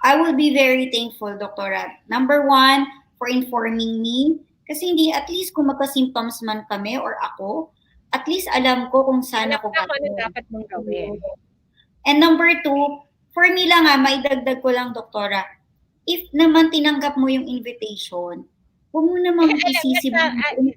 I will be very thankful, Doktora. Number 1, for informing me. Kasi hindi, at least kung magka-symptoms man kami or ako, at least alam ko kung saan ako ano dapat mong gawin. And number 2, for me lang maidagdag ko lang, Doktora, if naman tinanggap mo yung invitation, huwag mo naman isisi.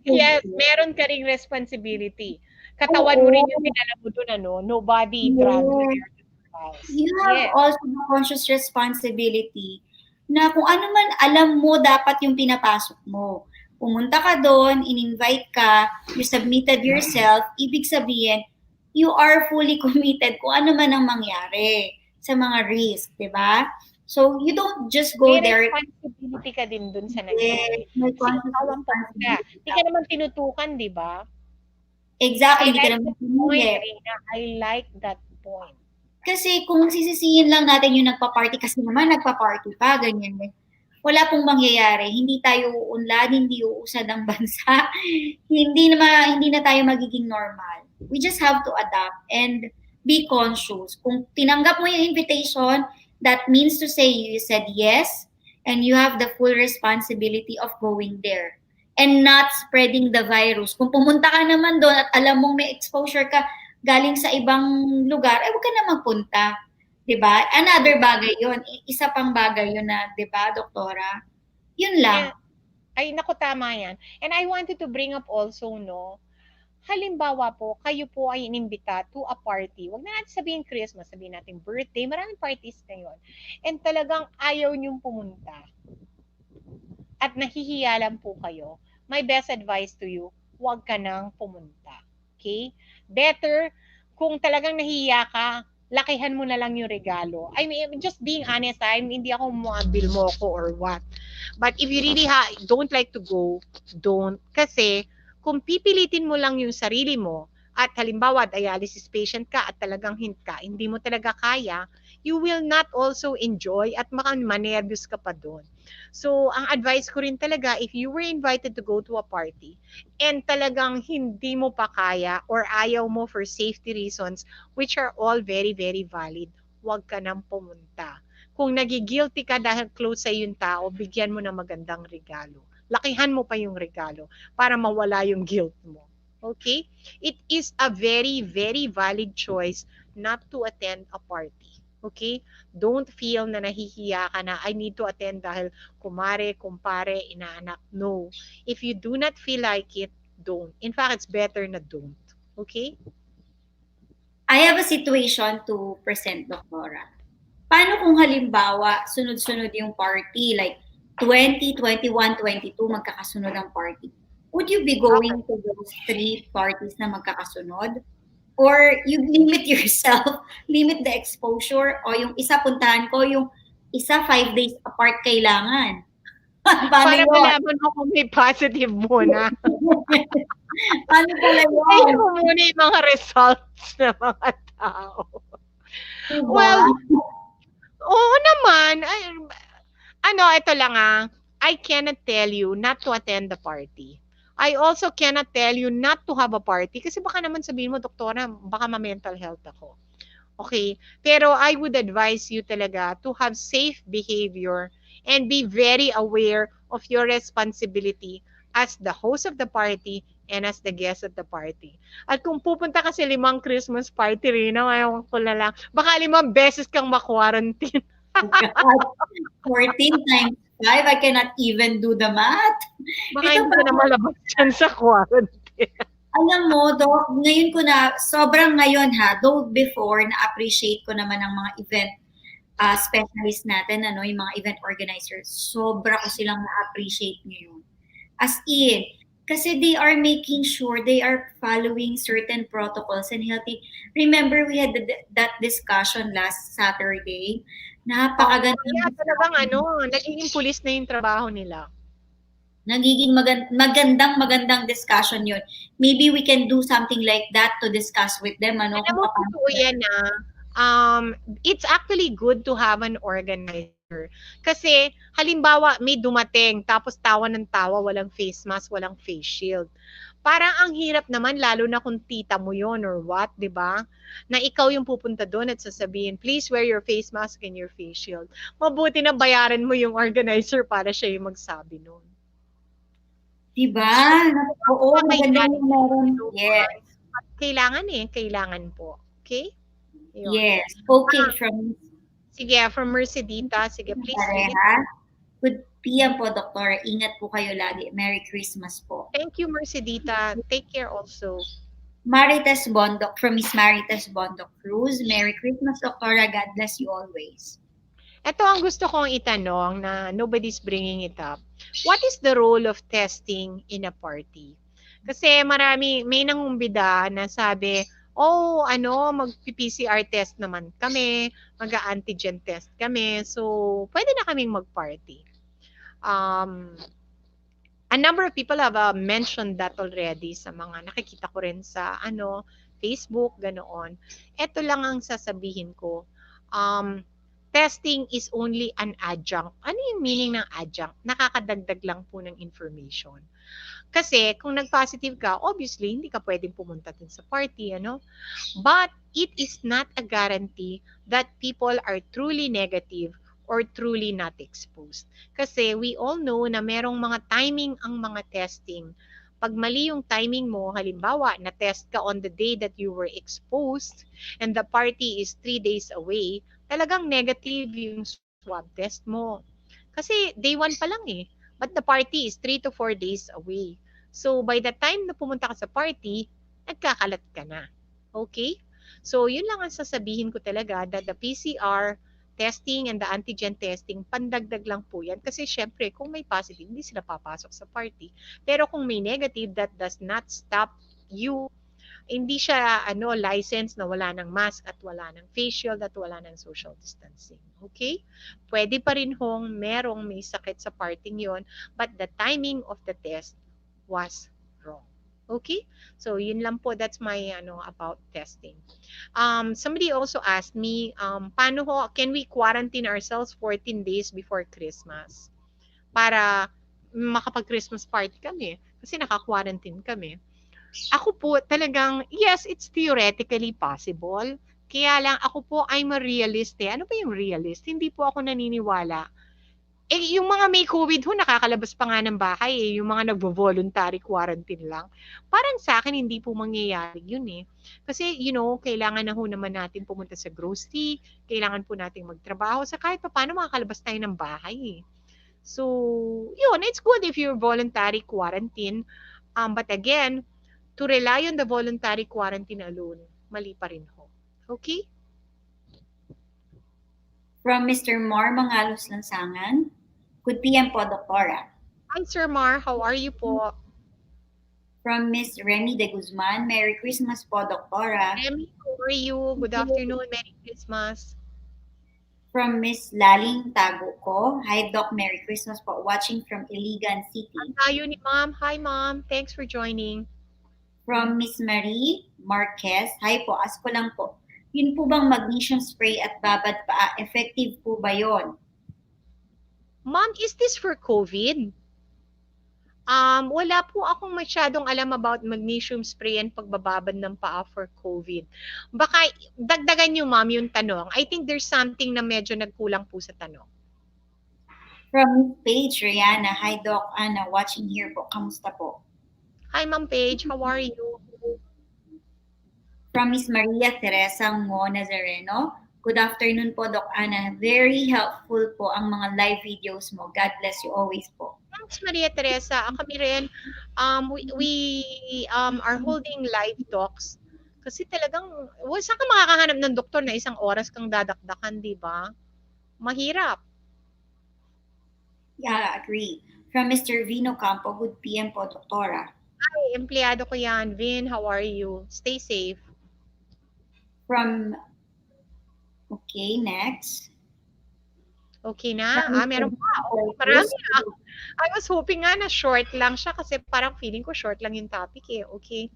Yes, meron ka ring responsibility. Katawan mo rin yung pinala mo doon, nobody dragged you there to the house. You have also the conscious responsibility na kung ano man alam mo dapat yung pinapasok mo. Pumunta ka doon, in-invite ka, you submitted yourself, ibig sabihin, you are fully committed kung ano man ang mangyari sa mga risk, di ba? So, you don't just go there. May responsibility ka din dun sa nangyari. Hindi ka naman tinutukan, di ba? Exactly, hindi ka naman tinutukan. I like that point. Kasi kung sisisihin lang natin yung nagpa-party, kasi naman nagpa-party pa, ganyan. Wala pong mangyayari. Hindi tayo uunlad, hindi uusad ang bansa. hindi na tayo magiging normal. We just have to adapt and be conscious. Kung tinanggap mo yung invitation, that means to say you said yes and you have the full responsibility of going there and not spreading the virus. Kung pumunta ka naman doon at alam mong may exposure ka galing sa ibang lugar, huwag ka na magpunta. Diba? Another bagay yun. Isa pang bagay yun na, diba, Doktora? Yun lang. Ay, naku, tama yan. And I wanted to bring up also, halimbawa po, kayo po ay inimbita to a party. Huwag na natin sabihin Christmas, sabihin natin birthday. Maraming parties ngayon. And talagang ayaw niyong pumunta. At nahihiya lang po kayo. My best advice to you, huwag ka nang pumunta. Okay? Better, kung talagang nahihiya ka, lakihan mo na lang yung regalo. I mean, just being honest, hindi ako muabil mo ko or what. But if you really don't like to go, don't. Kasi, kung pipilitin mo lang yung sarili mo, at halimbawa, dialysis patient ka at talagang hindi mo talaga kaya, you will not also enjoy at manervyos ka pa doon. So, ang advice ko rin talaga, if you were invited to go to a party and talagang hindi mo pa kaya or ayaw mo for safety reasons, which are all very, very valid, huwag ka nang pumunta. Kung nagigilty ka dahil close sa yung tao, bigyan mo ng magandang regalo. Lakihan mo pa yung regalo para mawala yung guilt mo. Okay? It is a very, very valid choice not to attend a party. Okay? Don't feel na nahihiya ka na, I need to attend dahil kumare, kumpare, inaanak. No. If you do not feel like it, don't. In fact, it's better na don't. Okay? I have a situation to present, Doktora. Paano kung halimbawa, sunod-sunod yung party, like 20, 21, 22, magkakasunod ang party? Would you be going to those 3 parties na magkakasunod? Or you limit yourself, limit the exposure, o yung isa puntahan ko, yung isa 5 days apart kailangan? Paano Para yun? malaman mo kung may positive muna. Paano pala Tingnan yun? mo muna yung mga results ng mga tao. Diba? Well, oo naman. Ay, ito lang I cannot tell you not to attend the party. I also cannot tell you not to have a party kasi baka naman sabihin mo, doktora, baka ma-mental health ako. Okay? Pero I would advise you talaga to have safe behavior and be very aware of your responsibility as the host of the party and as the guest of the party. At kung pupunta ka sa 5 Christmas party rin, ayaw ko na lang, baka 5 beses kang ma-quarantine. 14 times 5, I cannot even do the math. Baka hindi ka na malabas dyan sa quarantine. Alam mo, Doc, ngayon ko na, sobrang ngayon though before, na-appreciate ko naman ang mga event specialist natin, yung mga event organizers, sobra ko silang na-appreciate ngayon. As in, kasi they are making sure they are following certain protocols and healthy. Remember, we had that discussion last Saturday. Napakaganda. Kaya talagang nagiging pulis na yung trabaho nila. Nagiging magandang discussion yun. Maybe we can do something like that to discuss with them. Alam mo, totoo yan it's actually good to have an organizer. Kasi, halimbawa, may dumating, tapos tawa ng tawa, walang face mask, walang face shield. Parang ang hirap naman, lalo na kung tita mo yon or what, di ba? Na ikaw yung pupunta doon at sasabihin, please wear your face mask and your face shield. Mabuti na bayaran mo yung organizer para siya yung magsabi noon. Diba? Oo, magandang meron. Yes. Kailangan po. Okay? Yun. Yes. Okay, from Mercedita. Sige, please. Good PM po, Doktora. Ingat po kayo lagi. Merry Christmas po. Thank you, Mercedita. Take care also. Marites Bondok, from Miss Marites Bondok Cruz. Merry Christmas, Doktora. God bless you always. Ito ang gusto kong itanong na nobody's bringing it up. What is the role of testing in a party? Kasi may nangumbida na sabi, mag-PCR test naman kami, mag-antigen test kami, so pwede na kaming mag-party. A number of people have mentioned that already sa mga nakikita ko rin sa Facebook, ganoon. Ito lang ang sasabihin ko. Testing is only an adjunct. Ano yung meaning ng adjunct? Nakakadagdag lang po ng information. Kasi kung nag-positive ka, obviously, hindi ka pwedeng pumunta din sa party, But it is not a guarantee that people are truly negative or truly not exposed. Kasi we all know na merong mga timing ang mga testing. Pag mali yung timing mo, halimbawa, na-test ka on the day that you were exposed and the party is 3 days away, talagang negative yung swab test mo. Kasi day 1 pa lang but the party is 3 to 4 days away. So by the time na pumunta ka sa party, nagkakalat ka na. Okay? So yun lang ang sasabihin ko talaga that the PCR testing and the antigen testing, pandagdag lang po yan. Kasi syempre, kung may positive, hindi sila papasok sa party. Pero kung may negative, that does not stop you. Hindi siya license na wala ng mask at wala ng face shield at wala ng social distancing. Okay? Pwede pa rin merong may sakit sa parting yon, but the timing of the test was wrong. Okay? So, yun lang po. That's my about testing. Somebody also asked me, paano ho, can we quarantine ourselves 14 days before Christmas para makapag-Christmas party kami? Kasi naka-quarantine kami. Ako po talagang, yes, it's theoretically possible. Kaya lang ako po, I'm a realist eh. Ano ba yung realist? Hindi po ako naniniwala. Eh, yung mga may COVID ho, nakakalabas pa nga ng bahay eh. Yung mga nagvo-voluntary quarantine lang. Parang sa akin, hindi po mangyayari yun eh. Kasi, kailangan na ho naman natin pumunta sa grocery, kailangan po nating magtrabaho, sa kahit pa paano makakalabas tayo ng bahay eh. So, yun, it's good if you're voluntary quarantine. But again, to rely on the voluntary quarantine alone, mali pa rin ho. Okay? From Mr. Mar Mangalos Lansangan, good PM po, Doktora. Hi, Sir Mar. How are you po? From Miss Remy de Guzman, Merry Christmas po, Doktora. Remy, how are you? Good afternoon. Merry Christmas. From Miss Laling Taguco, hi Doc, Merry Christmas po. Watching from Iligan City. Tayo ni Ma'am. Hi, Ma'am. Thanks for joining. From Miss Marie Marquez, hi po, ask ko lang po. Yun po bang magnesium spray at babad paa, effective po ba yon? Ma'am, is this for COVID? Wala po akong masyadong alam about magnesium spray and pagbababad ng paa for COVID. Baka dagdagan niyo, Ma'am, yung tanong. I think there's something na medyo nagkulang po sa tanong. From Paige Rihanna, hi Doc, Ana, watching here po, kamusta po? Hi, Ma'am Paige, how are you? From Miss Maria Teresa Ngo Nazareno, good afternoon po Doc Ana, very helpful po ang mga live videos mo. God bless you always po. Thanks, Maria Teresa. Ang kami rin, we are holding live talks. Kasi talagang, saan ka makakahanap ng doktor na isang oras kang dadakdakan, di ba? Mahirap. Yeah, agree. From Mr. Vino Campo, good PM po, Doktora. Hi, empleyado ko yan. Vin, how are you? Stay safe. Okay, next. Okay na? Meron pa. Okay, marami ah. I was hoping nga na short lang siya kasi parang feeling ko short lang yung topic eh. Okay.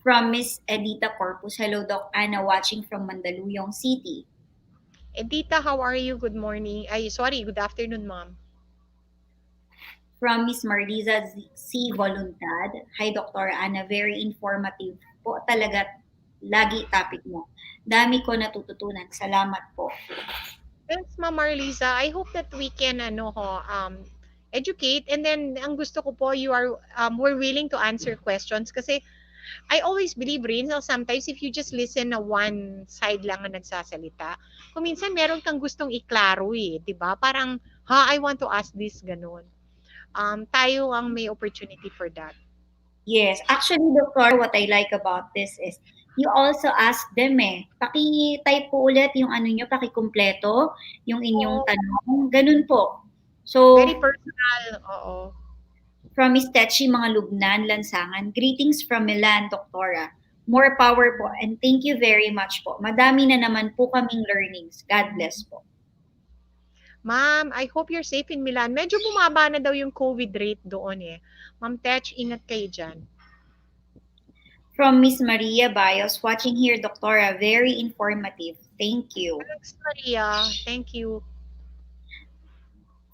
From Miss Edita Corpus, hello Doc Ana, watching from Mandaluyong City. Edita, how are you? Good morning. Good afternoon, ma'am. From Miss Marliza C. Voluntad, hi Dr. Ana, very informative po talaga lagi topic mo. Dami ko natututunan. Salamat po. Thanks, Ma'am Marliza. I hope that we can educate, and then ang gusto ko po, we're willing to answer questions kasi I always believe rin sometimes if you just listen na one side lang na nagsasalita, kung minsan meron kang gustong iklaro eh, 'di ba? Parang I want to ask this ganun. Tayo ang may opportunity for that. Yes, actually Doctor, what I like about this is you also ask them paki-type po ulit yung ano nyo, paki-kumpleto yung inyong tanong. Ganun po. So, very personal, oo. From Miss Techi, mga Lubnan, Lansangan, greetings from Milan, Doktora. More power po and thank you very much po. Madami na naman po kaming learnings. God bless po. Ma'am, I hope you're safe in Milan. Medyo bumaba na daw yung COVID rate doon eh. Ma'am Tech, ingat kayo dyan. From Miss Maria Bios, watching here, Doktora, very informative. Thank you. Thanks, Maria. Thank you.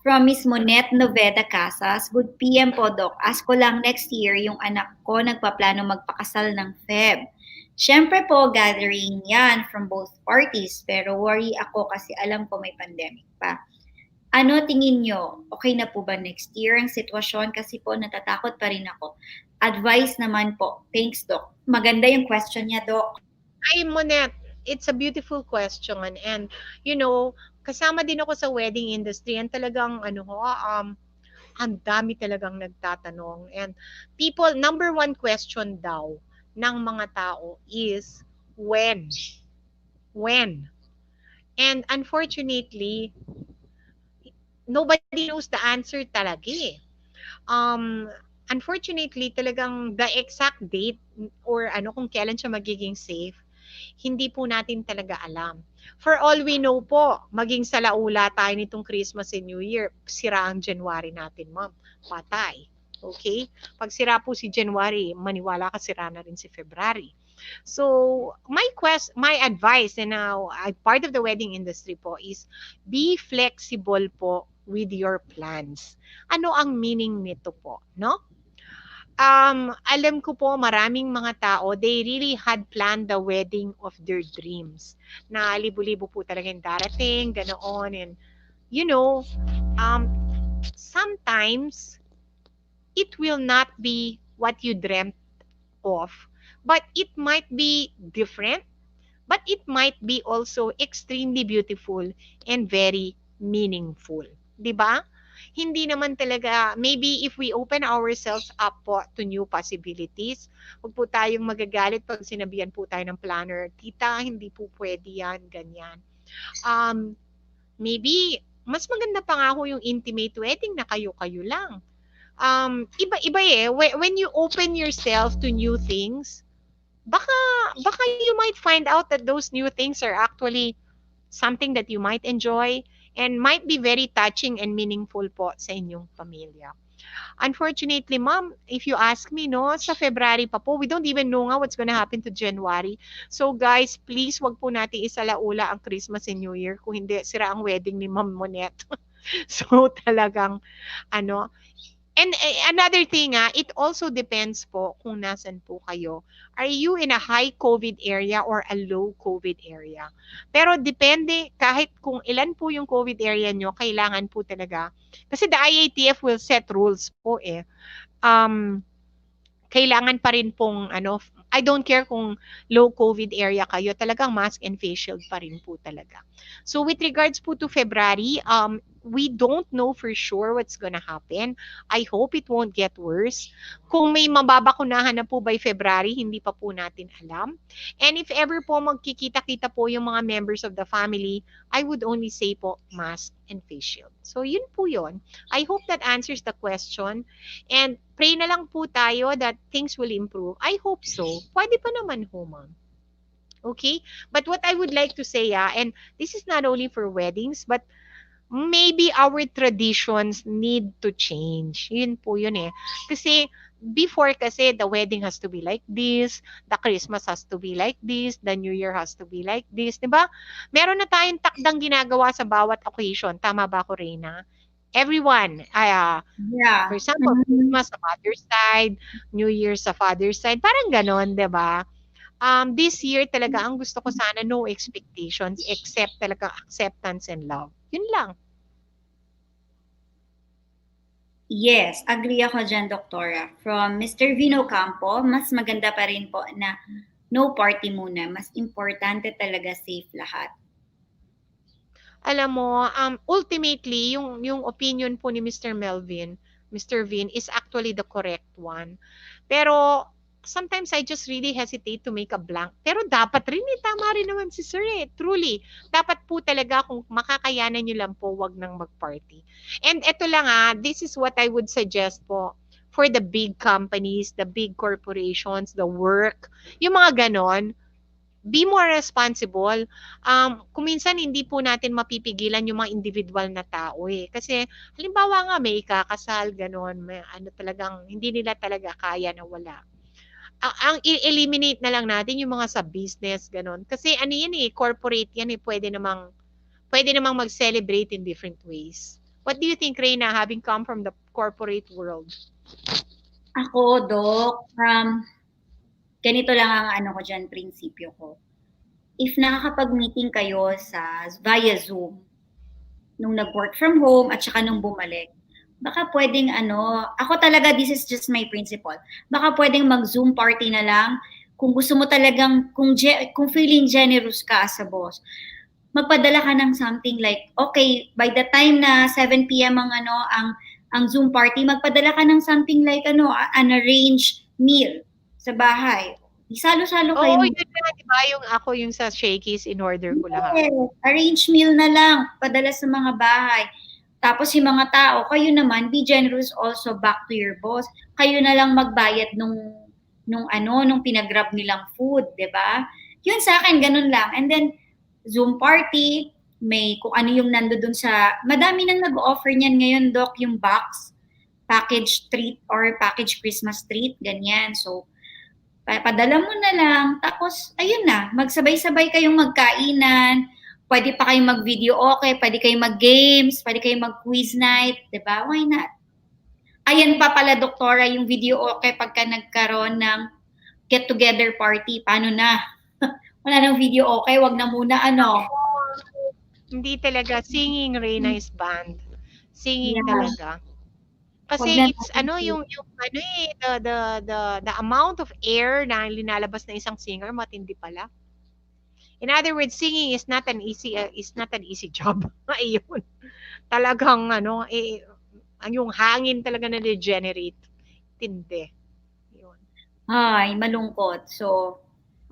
From Miss Monet Noveda Casas, good PM po, Doc. Ask ko lang next year, yung anak ko nagpaplano magpakasal ng Feb. Siyempre po, gathering yan from both parties, pero worry ako kasi alam ko may pandemic pa. Ano tingin nyo? Okay na po ba next year ang sitwasyon? Kasi po natatakot pa rin ako. Advice naman po. Thanks, Doc. Maganda yung question niya, Doc. Ay, Monet, it's a beautiful question. And, kasama din ako sa wedding industry and talagang, ang dami talagang nagtatanong. And people, number one question daw ng mga tao is, when? When? And unfortunately, nobody knows the answer talaga eh. Unfortunately, talagang the exact date or kung kailan siya magiging safe, hindi po natin talaga alam. For all we know po, maging salaula tayo nitong Christmas and New Year, sira ang January natin, ma'am. Patay. Okay? Pag sira po si January, maniwala ka sira na rin si February. So, my advice, and now part of the wedding industry po, is be flexible po with your plans. Ano ang meaning nito po, no? Alam ko po maraming mga tao, they really had planned the wedding of their dreams. Na libo-libo po talaga yung darating, ganoon. And, you know, um, sometimes, it will not be what you dreamt of, but it might be different, but it might be also extremely beautiful and very meaningful. 'Di ba? Hindi naman talaga, maybe if we open ourselves up po to new possibilities, huwag po tayong magagalit pag sinabihan po tayo ng planner, tita, hindi po pwede yan, ganyan. Um, Maybe, mas maganda pa nga ho yung intimate wedding na kayo-kayo lang. Iba-iba eh. When you open yourself to new things, baka, baka you might find out that those new things are actually something that you might enjoy and might be very touching and meaningful po sa inyong pamilya. Unfortunately, ma'am, if you ask me, no, sa February pa po, we don't even know nga what's gonna happen to January. So guys, please, wag po natin isalaula ang Christmas and New Year kung hindi sira ang wedding ni Ma'am Monette. So talagang ano, and another thing, it also depends po kung nasan po kayo. Are you in a high COVID area or a low COVID area? Pero depende, kahit kung ilan po yung COVID area nyo, kailangan po talaga. Kasi the IATF will set rules po eh. Kailangan pa rin pong ano, I don't care kung low COVID area kayo, talagang mask and face shield pa rin po talaga. So with regards po to February, we don't know for sure what's gonna happen. I hope it won't get worse. Kung may mababakunahan na po by February, hindi pa po natin alam. And if ever po magkikita-kita po yung mga members of the family, I would only say po mask and face shield. So yun po yun. I hope that answers the question. And pray na lang po tayo that things will improve. I hope so. Pwede pa naman ho, ma'am. Okay? But what I would like to say, and this is not only for weddings, but maybe our traditions need to change. Yun po yun eh. Kasi before kasi the wedding has to be like this, the Christmas has to be like this, the New Year has to be like this, 'di ba? Meron na tayong takdang ginagawa sa bawat occasion. Tama ba ako, Reyna? Everyone, Yeah. for example, Christmas sa mother's side, New Year sa father's side, parang ganon, 'di ba? This year talaga ang gusto ko sana no expectations except talaga acceptance and love. Yun lang. Yes, agree ako dyan, Doktora. From Mr. Vino Campo, mas maganda pa rin po na no party muna. Mas importante talaga safe lahat. Alam mo, ultimately, yung opinion po ni Mr. Mr. Vin, is actually the correct one. Pero, sometimes I just really hesitate to make a blank. Pero dapat rin, tama rin naman si Sir eh. Truly, dapat po talaga kung makakayanan nyo lang po, wag nang mag-party. And eto lang this is what I would suggest po for the big companies, the big corporations, the work, yung mga ganon, be more responsible. Kung minsan hindi po natin mapipigilan yung mga individual na tao eh. Kasi halimbawa nga may kakasal, ganon, may ano talagang hindi nila talaga kaya na wala. Ang eliminate na lang natin yung mga sa business, ganon. Kasi ano yan eh, corporate yan eh, pwede namang mag-celebrate in different ways. What do you think, Reyna, having come from the corporate world? Ako, Dok, ganito lang ang ano ko dyan, prinsipyo ko. If nakakapag-meeting kayo via Zoom, nung nag-work from home at saka nung bumalik, baka pwedeng ako talaga, this is just my principle, baka pwedeng mag-Zoom party na lang. Kung gusto mo talagang, kung feeling generous ka as a boss, magpadala ka ng something like, okay, by the time na 7 p.m. ang Zoom party, magpadala ka ng something like an arranged meal sa bahay. Isalo-salo kayo. Oo, yun na, di ba? Yung sa Shakey's, in order ko lahat. Yes, arranged meal na lang, padala sa mga bahay. Tapos yung mga tao, kayo naman, be generous also back to your boss. Kayo na lang magbayad nung pinag-grab nilang food, di ba? Yun sa akin, ganun lang. And then, Zoom party, may kung ano yung nando dun madami nang nag-offer niyan ngayon, Doc, yung box. package treat or package Christmas treat, ganyan. So, padala mo na lang. Tapos, ayun na, magsabay-sabay kayong magkainan. Pwede pa kayong mag-video okay, pwede kayong mag-games, pwede kayong mag-quiz night, diba? Why not? Ayan pa pala, Doktora, yung video okay pagka nagkaroon ng get-together party. Paano na? Wala nang video okay, wag na muna, ano? Hindi talaga. Singing, Reyna is banned. Singing Yeah. talaga. Kasi it's yung the amount of air na linalabas na isang singer, matindi pala. In other words, singing is not an easy job. Ayun. Talagang yung hangin talaga na degenerate. Tindi. Yun. Ay, malungkot. So,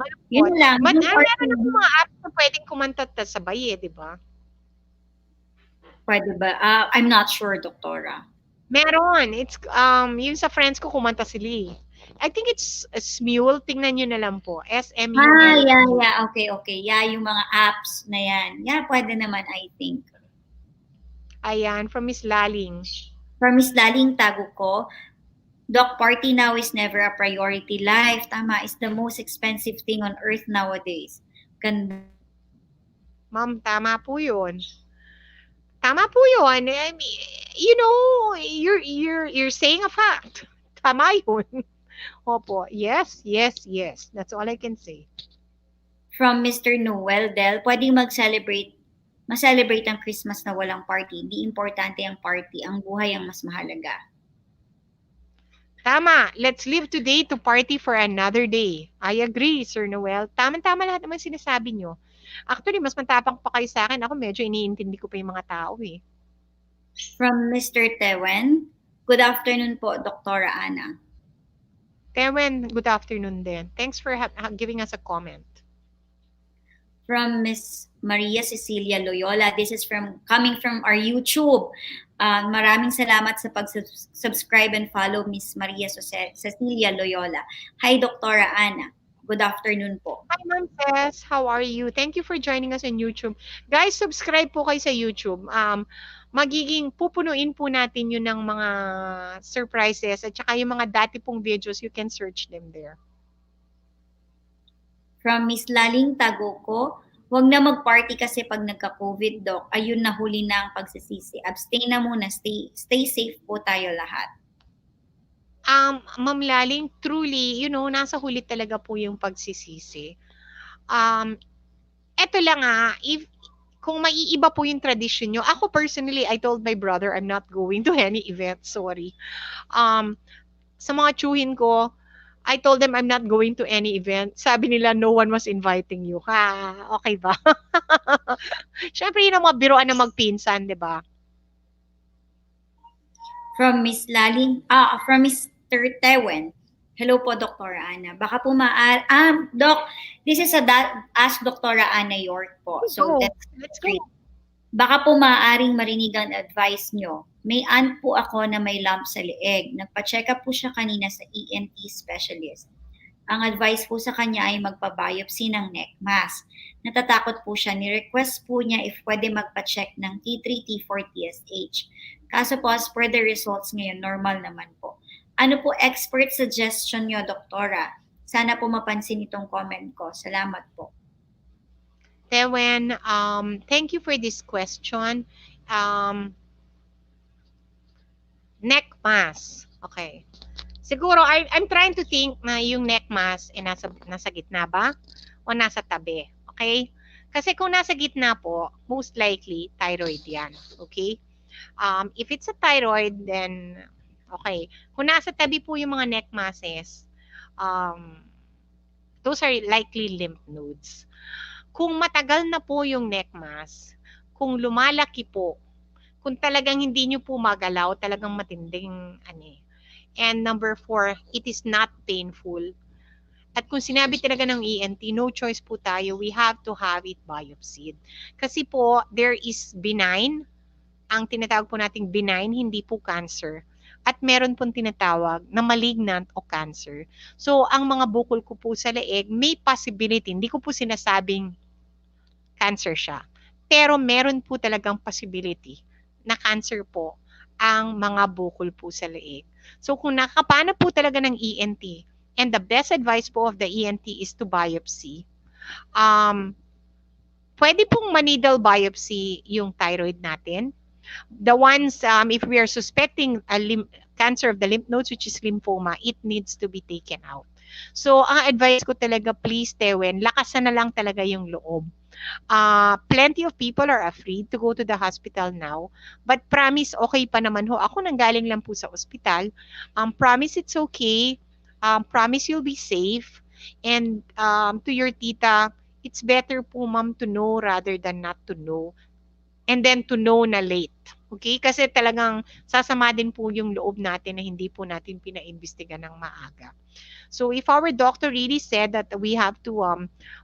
malungkot. Yun lang. But meron ng mga apps na pwedeng kumanta sabay di ba? Pwede ba? I'm not sure, Doktora. Meron. It's yung sa friends ko kumanta sila. I think it's Smule. Tingnan nyo na lang po. SMUL. Yeah. Okay. Yeah, yung mga apps na yan. Yeah, pwede naman, I think. Ayan, from Miss Laling. From Miss Laling, tago ko. Doc, party now is never a priority. Life, tama, is the most expensive thing on earth nowadays. Ganda. Ma'am, tama po yun. Tama po yun. I mean, you're saying a fact. Tama yun. Opo. Yes. That's all I can say. From Mr. Noel Del, pwedeng ma-celebrate ang Christmas na walang party. Hindi importante ang party. Ang buhay ang mas mahalaga. Tama. Let's live today to party for another day. I agree, Sir Noel. Tama lahat naman sinasabi nyo. Actually, mas matapang pa kayo sa akin. Ako medyo iniintindi ko pa yung mga tao eh. From Mr. Tewen, good afternoon po, Dr. Ana. Tewen, good afternoon din. Thanks for giving us a comment. From Miss Maria Cecilia Loyola, this is coming from our YouTube. Maraming salamat sa pag-subscribe and follow Miss Maria Cecilia Loyola. Hi, Dr. Ana. Good afternoon po. Hi, Ma'am Tess. How are you? Thank you for joining us on YouTube. Guys, subscribe po kayo sa YouTube. Pupunuin po natin yun ng mga surprises at saka yung mga dati pong videos, you can search them there. From Miss Laling Tagoko, huwag na mag-party kasi pag nagka-COVID, Doc. Ayun, nahuli na ang pagsisisi. Abstain na muna. Stay safe po tayo lahat. Ma'am Laling, truly, nasa huli talaga po yung pagsisisi. Eto lang kung maiiba po yung tradition nyo, ako personally, I told my brother, I'm not going to any event, sorry. Sa mga tsuhin ko, I told them I'm not going to any event. Sabi nila, no one was inviting you. Okay ba? Siyempre, yun ang mga biroan na magpinsan, di ba? From Miss Laling, from Mr. Tewen. Hello po, Dr. Ana. Baka po Doc, this is Ask Dr. Ana York po. So, let's go. Baka po maaaring marinig ang advice nyo. May aunt po ako na may lump sa leeg. Nagpa-check up po siya kanina sa ENT specialist. Ang advice po sa kanya ay magpa-biopsy ng neck mass. Natatakot po siya. Ni-request po niya if pwede magpa-check ng T3, T4, TSH. Kaso po, as per the results ngayon, normal naman po. Ano po expert suggestion nyo, Doktora? Sana po mapansin itong comment ko. Salamat po. Tewen, thank you for this question. Neck mass. Okay. Siguro, I'm trying to think na yung neck mass nasa gitna ba? O nasa tabi? Okay? Kasi kung nasa gitna po, most likely, thyroid yan. Okay? If it's a thyroid, then okay. Kung nasa tabi po yung mga neck masses, those are likely lymph nodes. Kung matagal na po yung neck mass, kung lumalaki po, kung talagang hindi nyo po magalaw, talagang matinding And number 4, it is not painful. At kung sinabi talaga ng ENT, no choice po tayo, we have to have it biopsied. Kasi po, there is benign, ang tinatawag po nating benign, hindi po cancer. At meron pong tinatawag na malignant o cancer. So, ang mga bukol ko po sa leeg, may possibility, hindi ko po sinasabing cancer siya. Pero meron po talagang possibility na cancer po ang mga bukol po sa leeg. So kung nakapana po talaga ng ENT, and the best advice po of the ENT is to biopsy. Pwede pong ma-needle biopsy yung thyroid natin. The ones, if we are suspecting a cancer of the lymph nodes, which is lymphoma, it needs to be taken out. So, ang advice ko talaga, please, Tewen, lakasan na lang talaga yung loob. Plenty of people are afraid to go to the hospital now. But promise, okay pa naman ho. Ako nanggaling lang po sa ospital. Promise it's okay. Promise you'll be safe. And to your tita, it's better po, ma'am, to know rather than not to know. And then to know na late. Okay? Kasi talagang sasama din po yung loob natin na hindi po natin pinaimbestiga ng maaga. So if our doctor really said that we have to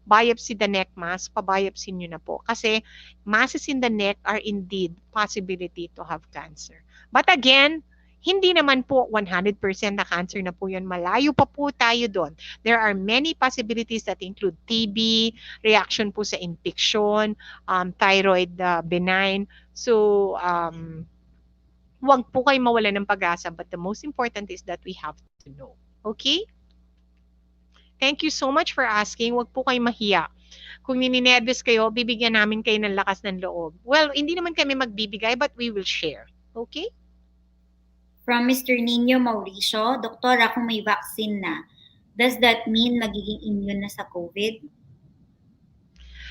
biopsy the neck mass, pabiopsy nyo na po. Kasi masses in the neck are indeed possibility to have cancer. But again, hindi naman po 100% na cancer na po yan. Malayo pa po tayo doon. There are many possibilities that include TB, reaction po sa infection, thyroid benign. So, huwag po kayo mawala ng pag-asa. But the most important is that we have to know. Okay? Thank you so much for asking. Huwag po kayo mahiya. Kung nininervous kayo, bibigyan namin kayo ng lakas ng loob. Well, hindi naman kami magbibigay, but we will share. Okay? From Mr. Nino Mauricio, Doktora, kung may vaccine na, does that mean magiging immune na sa COVID?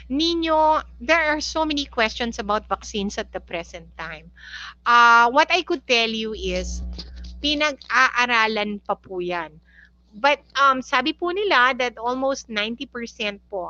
Nino, there are so many questions about vaccines at the present time. What I could tell you is, pinag-aaralan pa po yan. But sabi po nila that almost 90% po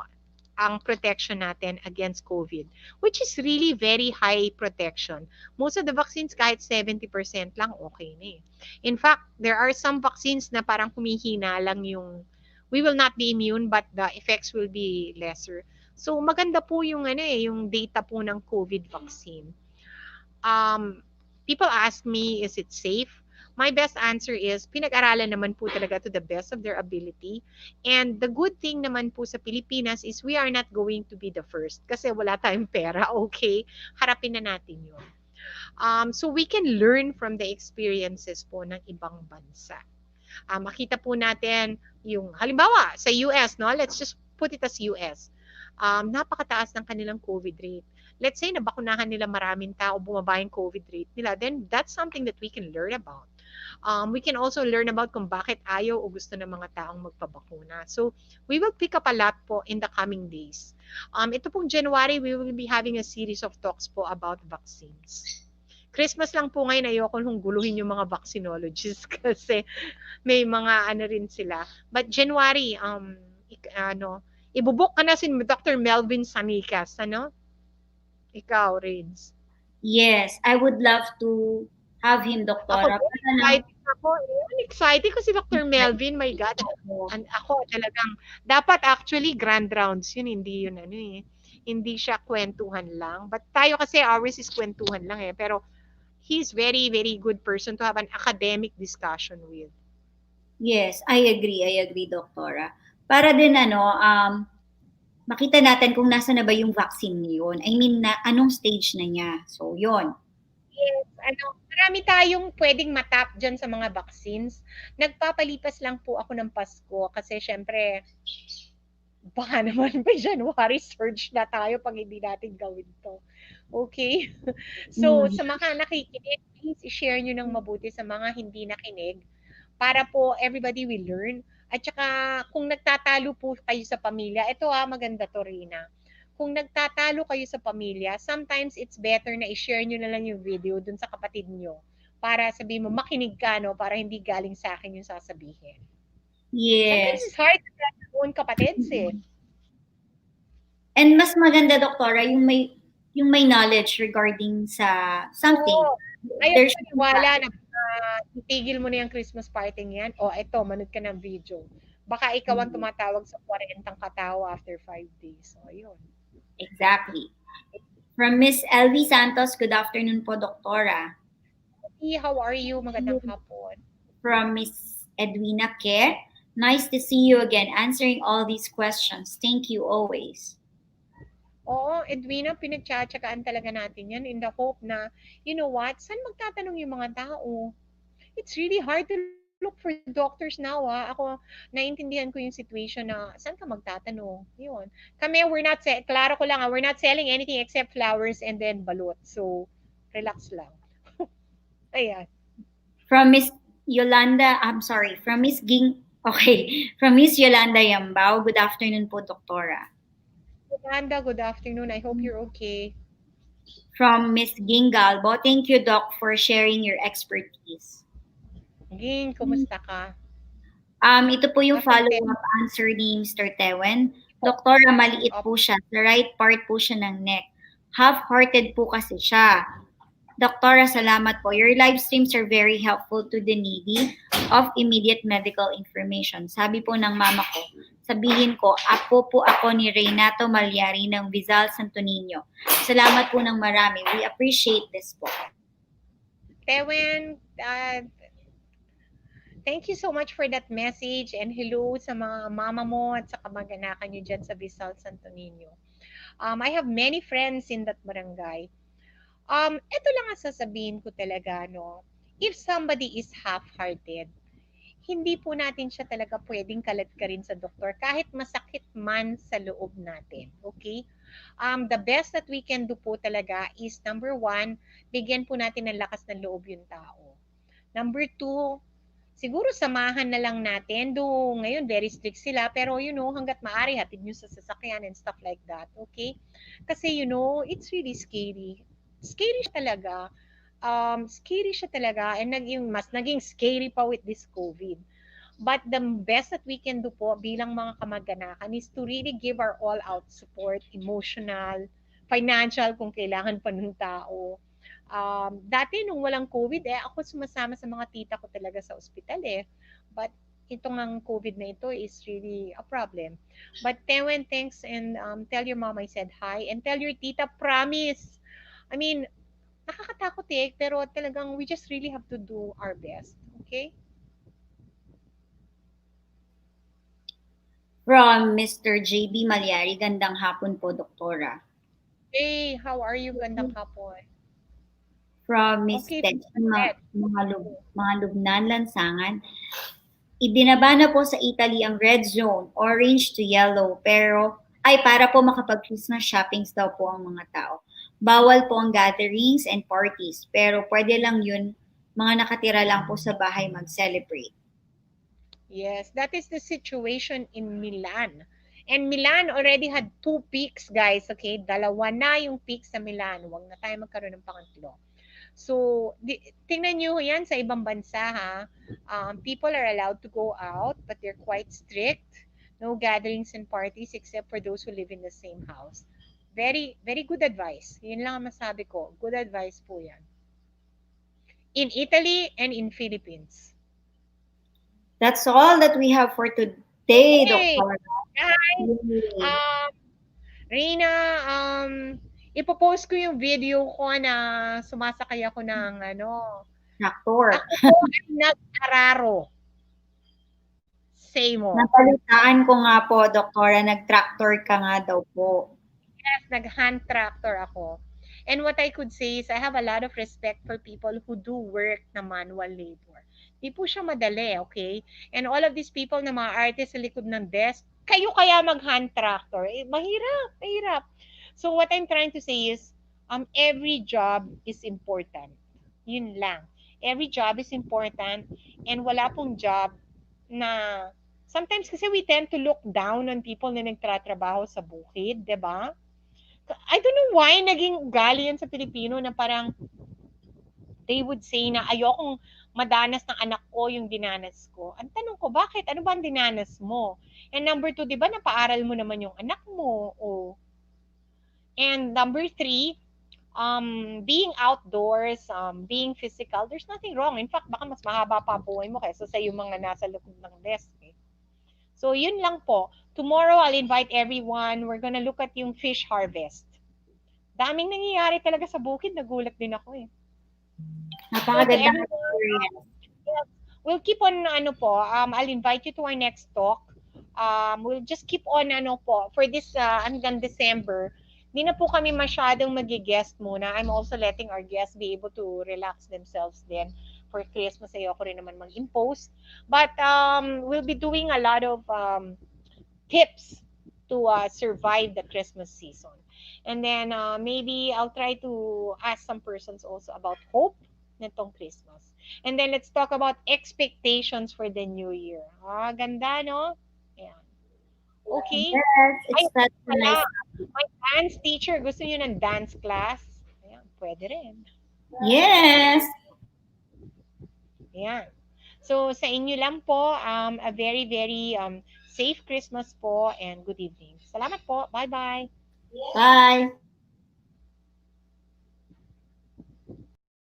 ang protection natin against COVID, which is really very high protection. Most of the vaccines, kahit 70% lang, okay na eh. In fact, there are some vaccines na parang humihina lang yung, we will not be immune, but the effects will be lesser. So maganda po yung yung data po ng COVID vaccine. People ask me, is it safe? My best answer is, pinag-aralan naman po talaga to the best of their ability. And the good thing naman po sa Pilipinas is we are not going to be the first kasi wala tayong pera, okay? Harapin na natin yun. So we can learn from the experiences po ng ibang bansa. Makita po natin yung, halimbawa, sa US, no? Let's just put it as US. Napakataas ng kanilang COVID rate. Let's say nabakunahan nila maraming tao, bumaba yung COVID rate nila, then that's something that we can learn about. We can also learn about kung bakit ayaw o gusto ng mga taong magpabakuna. So, we will pick up a lot po in the coming days. Ito pong January, we will be having a series of talks po about vaccines. Christmas lang po ngayon, ayoko nung guluhin yung mga vaccinologists kasi may mga rin sila. But January, ibubuk ka na si Dr. Melvin Sanicas, Ikaw, Rids. Yes, I would love to have him, Doktora. I'm excited kasi Dr. Melvin, my God. Ako talagang, dapat actually grand rounds yun, hindi yun hindi siya kwentuhan lang. But tayo kasi ours is kwentuhan lang eh. Pero he's very, very good person to have an academic discussion with. Yes, I agree, Doktora. Para din makita natin kung nasa na ba yung vaccine niyon. I mean, anong stage na niya. So, yon. Yes, marami tayong pwedeng matap dyan sa mga vaccines. Nagpapalipas lang po ako ng Pasko kasi syempre, baka naman by January surge na tayo pag hindi natin gawin to. Okay? So, sa mga nakikinig, please i-share nyo ng mabuti sa mga hindi nakinig para po everybody will learn. At saka, kung nagtatalo po kayo sa pamilya, ito maganda to, Rina. Kung nagtatalo kayo sa pamilya, sometimes it's better na i-share nyo na lang yung video dun sa kapatid nyo para sabihin mo, makinig ka, para hindi galing sa akin yung sasabihin. Yes. Sometimes it's hard to tell your own kapatids eh. And mas maganda, Doktora, yung may knowledge regarding sa something. Ayaw ko niwala na itigil mo na yung Christmas party niyan. Eto, manood ka ng video. Baka ikaw ang tumatawag sa 40 katao after 5 days. So, ayun. Exactly. From Miss Elvie Santos, good afternoon po, Doktora. How are you? Magandang hapon. From Miss Edwina Ke, nice to see you again answering all these questions. Thank you always. Oo, Edwina, pinagtsatsagaan talaga natin yan in the hope na, you know what, saan magtatanong yung mga tao? It's really hard to look for doctors now, ah. Ako, naiintindihan ko yung situation na saan ka magtatanong. Yun. Kami, klaro ko lang, we're not selling anything except flowers and then balot. So, relax lang. Ayan. From Miss Yolanda, I'm sorry, from Miss Ging, okay, from Miss Yolanda Yambao. Good afternoon po, Doktora. Amanda, good afternoon. I hope you're okay. From Miss Ging Galbo, thank you, Doc, for sharing your expertise. Ging, kumusta ka? Ito po yung Nasaan te? follow-up answer ni Mr. Tewen. Doktora, maliit Op. po siya. Sa right part po siya ng neck. Half-hearted po kasi siya. Doktora, salamat po. Your live streams are very helpful to the needy of immediate medical information. Sabi po ng mama ko, sabihin ko, apo po ako ni Renato Malyari ng Vizal, Santo Niño. Salamat po ng marami. We appreciate this po. Tewen, thank you so much for that message and hello sa mga mama mo at sa kamag-anakan nyo dyan sa Vizal, Santo Niño. I have many friends in that barangay. Ito lang ang sasabihin ko talaga, no? If somebody is half-hearted, hindi po natin siya talaga pwedeng kalat ka rin sa doktor kahit masakit man sa loob natin. Okay? The best that we can do po talaga is number one, bigyan po natin ng lakas ng loob yung tao. Number two, siguro samahan na lang natin. Do ngayon very strict sila pero hangga't maaari hatid nyo sa sasakyan and stuff like that. Okay? Kasi it's really scary. Scary siya talaga. Scary siya talaga and naging scary pa with this COVID. But the best that we can do po bilang mga kamag-anakan is to really give our all-out support, emotional, financial kung kailangan pa ng tao. Dati nung walang COVID, ako sumasama sa mga tita ko talaga sa ospital eh. But itong ang COVID na ito is really a problem. But Tewen, thanks and tell your mom I said hi and tell your tita, promise. I mean, nakakatakot eh, pero talagang we just really have to do our best. Okay? From Mr. JB Malyari, gandang hapon po, Doktora. Hey, how are you? Gandang hapon. From Miss Okay, Tex, Fred. mga lubnan lansangan, ibinaba na po sa Italy ang red zone, orange to yellow, pero ay para po makapag-Christmas shoppings daw po ang mga tao. Bawal po ang gatherings and parties, pero pwede lang yun, mga nakatira lang po sa bahay mag-celebrate. Yes, that is the situation in Milan. And Milan already had 2 peaks, guys. Okay, dalawa na yung peak sa Milan. Huwag na tayo magkaroon ng pangatlo. So, tingnan nyo yan sa ibang bansa, ha? People are allowed to go out, but they're quite strict. No gatherings and parties except for those who live in the same house. Very, very good advice. Yun lang ang masabi ko. Good advice po yan. In Italy and in Philippines. That's all that we have for today, Okay. Dr. Guys, Reina, ipopost ko yung video ko na sumasakay ako ng Traktor. Ako po ay nag-araro. Say mo. Napalitaan ko nga po, Doktora, nag-tractor ka nga daw po. Yes, nag-hand tractor ako. And what I could say is I have a lot of respect for people who do work na manual labor. Di po siya madali, okay? And all of these people na mga artists sa likod ng desk, kayo kaya mag-hand tractor? Mahirap, mahirap. So what I'm trying to say is, every job is important. Yun lang. Every job is important and wala pong job na sometimes kasi we tend to look down on people na nagtatrabaho sa bukid, 'di ba? I don't know why naging ugali yan sa Pilipino na parang they would say na ayokong madanas ng anak ko yung dinanas ko. Ang tanong ko, bakit? Ano ba ang dinanas mo? And number 2, di ba napaaral mo naman yung anak mo? O. And number 3, being outdoors, being physical, there's nothing wrong. In fact, baka mas mahaba pa buhay mo kaysa sa yung mga nasa loob ng desk. Eh. So, yun lang po. Tomorrow, I'll invite everyone. We're gonna look at yung fish harvest. Daming nangyayari talaga sa bukid. Nagulat din ako eh. Napakaganda. We'll keep on, I'll invite you to our next talk. We'll just keep on, for this hanggang December. Hindi na po kami masyadong mag-guest muna. I'm also letting our guests be able to relax themselves then for Christmas. Ayoko rin naman mag-impose. But we'll be doing a lot of tips to survive the Christmas season. And then maybe I'll try to ask some persons also about hope nitong Christmas. And then let's talk about expectations for the new year. Ganda, no? Ayan. Okay. Yes, Ay, it's that pala, nice. my dance teacher, gusto niyo ng dance class? Ayan, pwede rin. Yes. Ayan. So, sa inyo lang po, a very, very safe Christmas po and good evening. Salamat po. Bye-bye. Bye.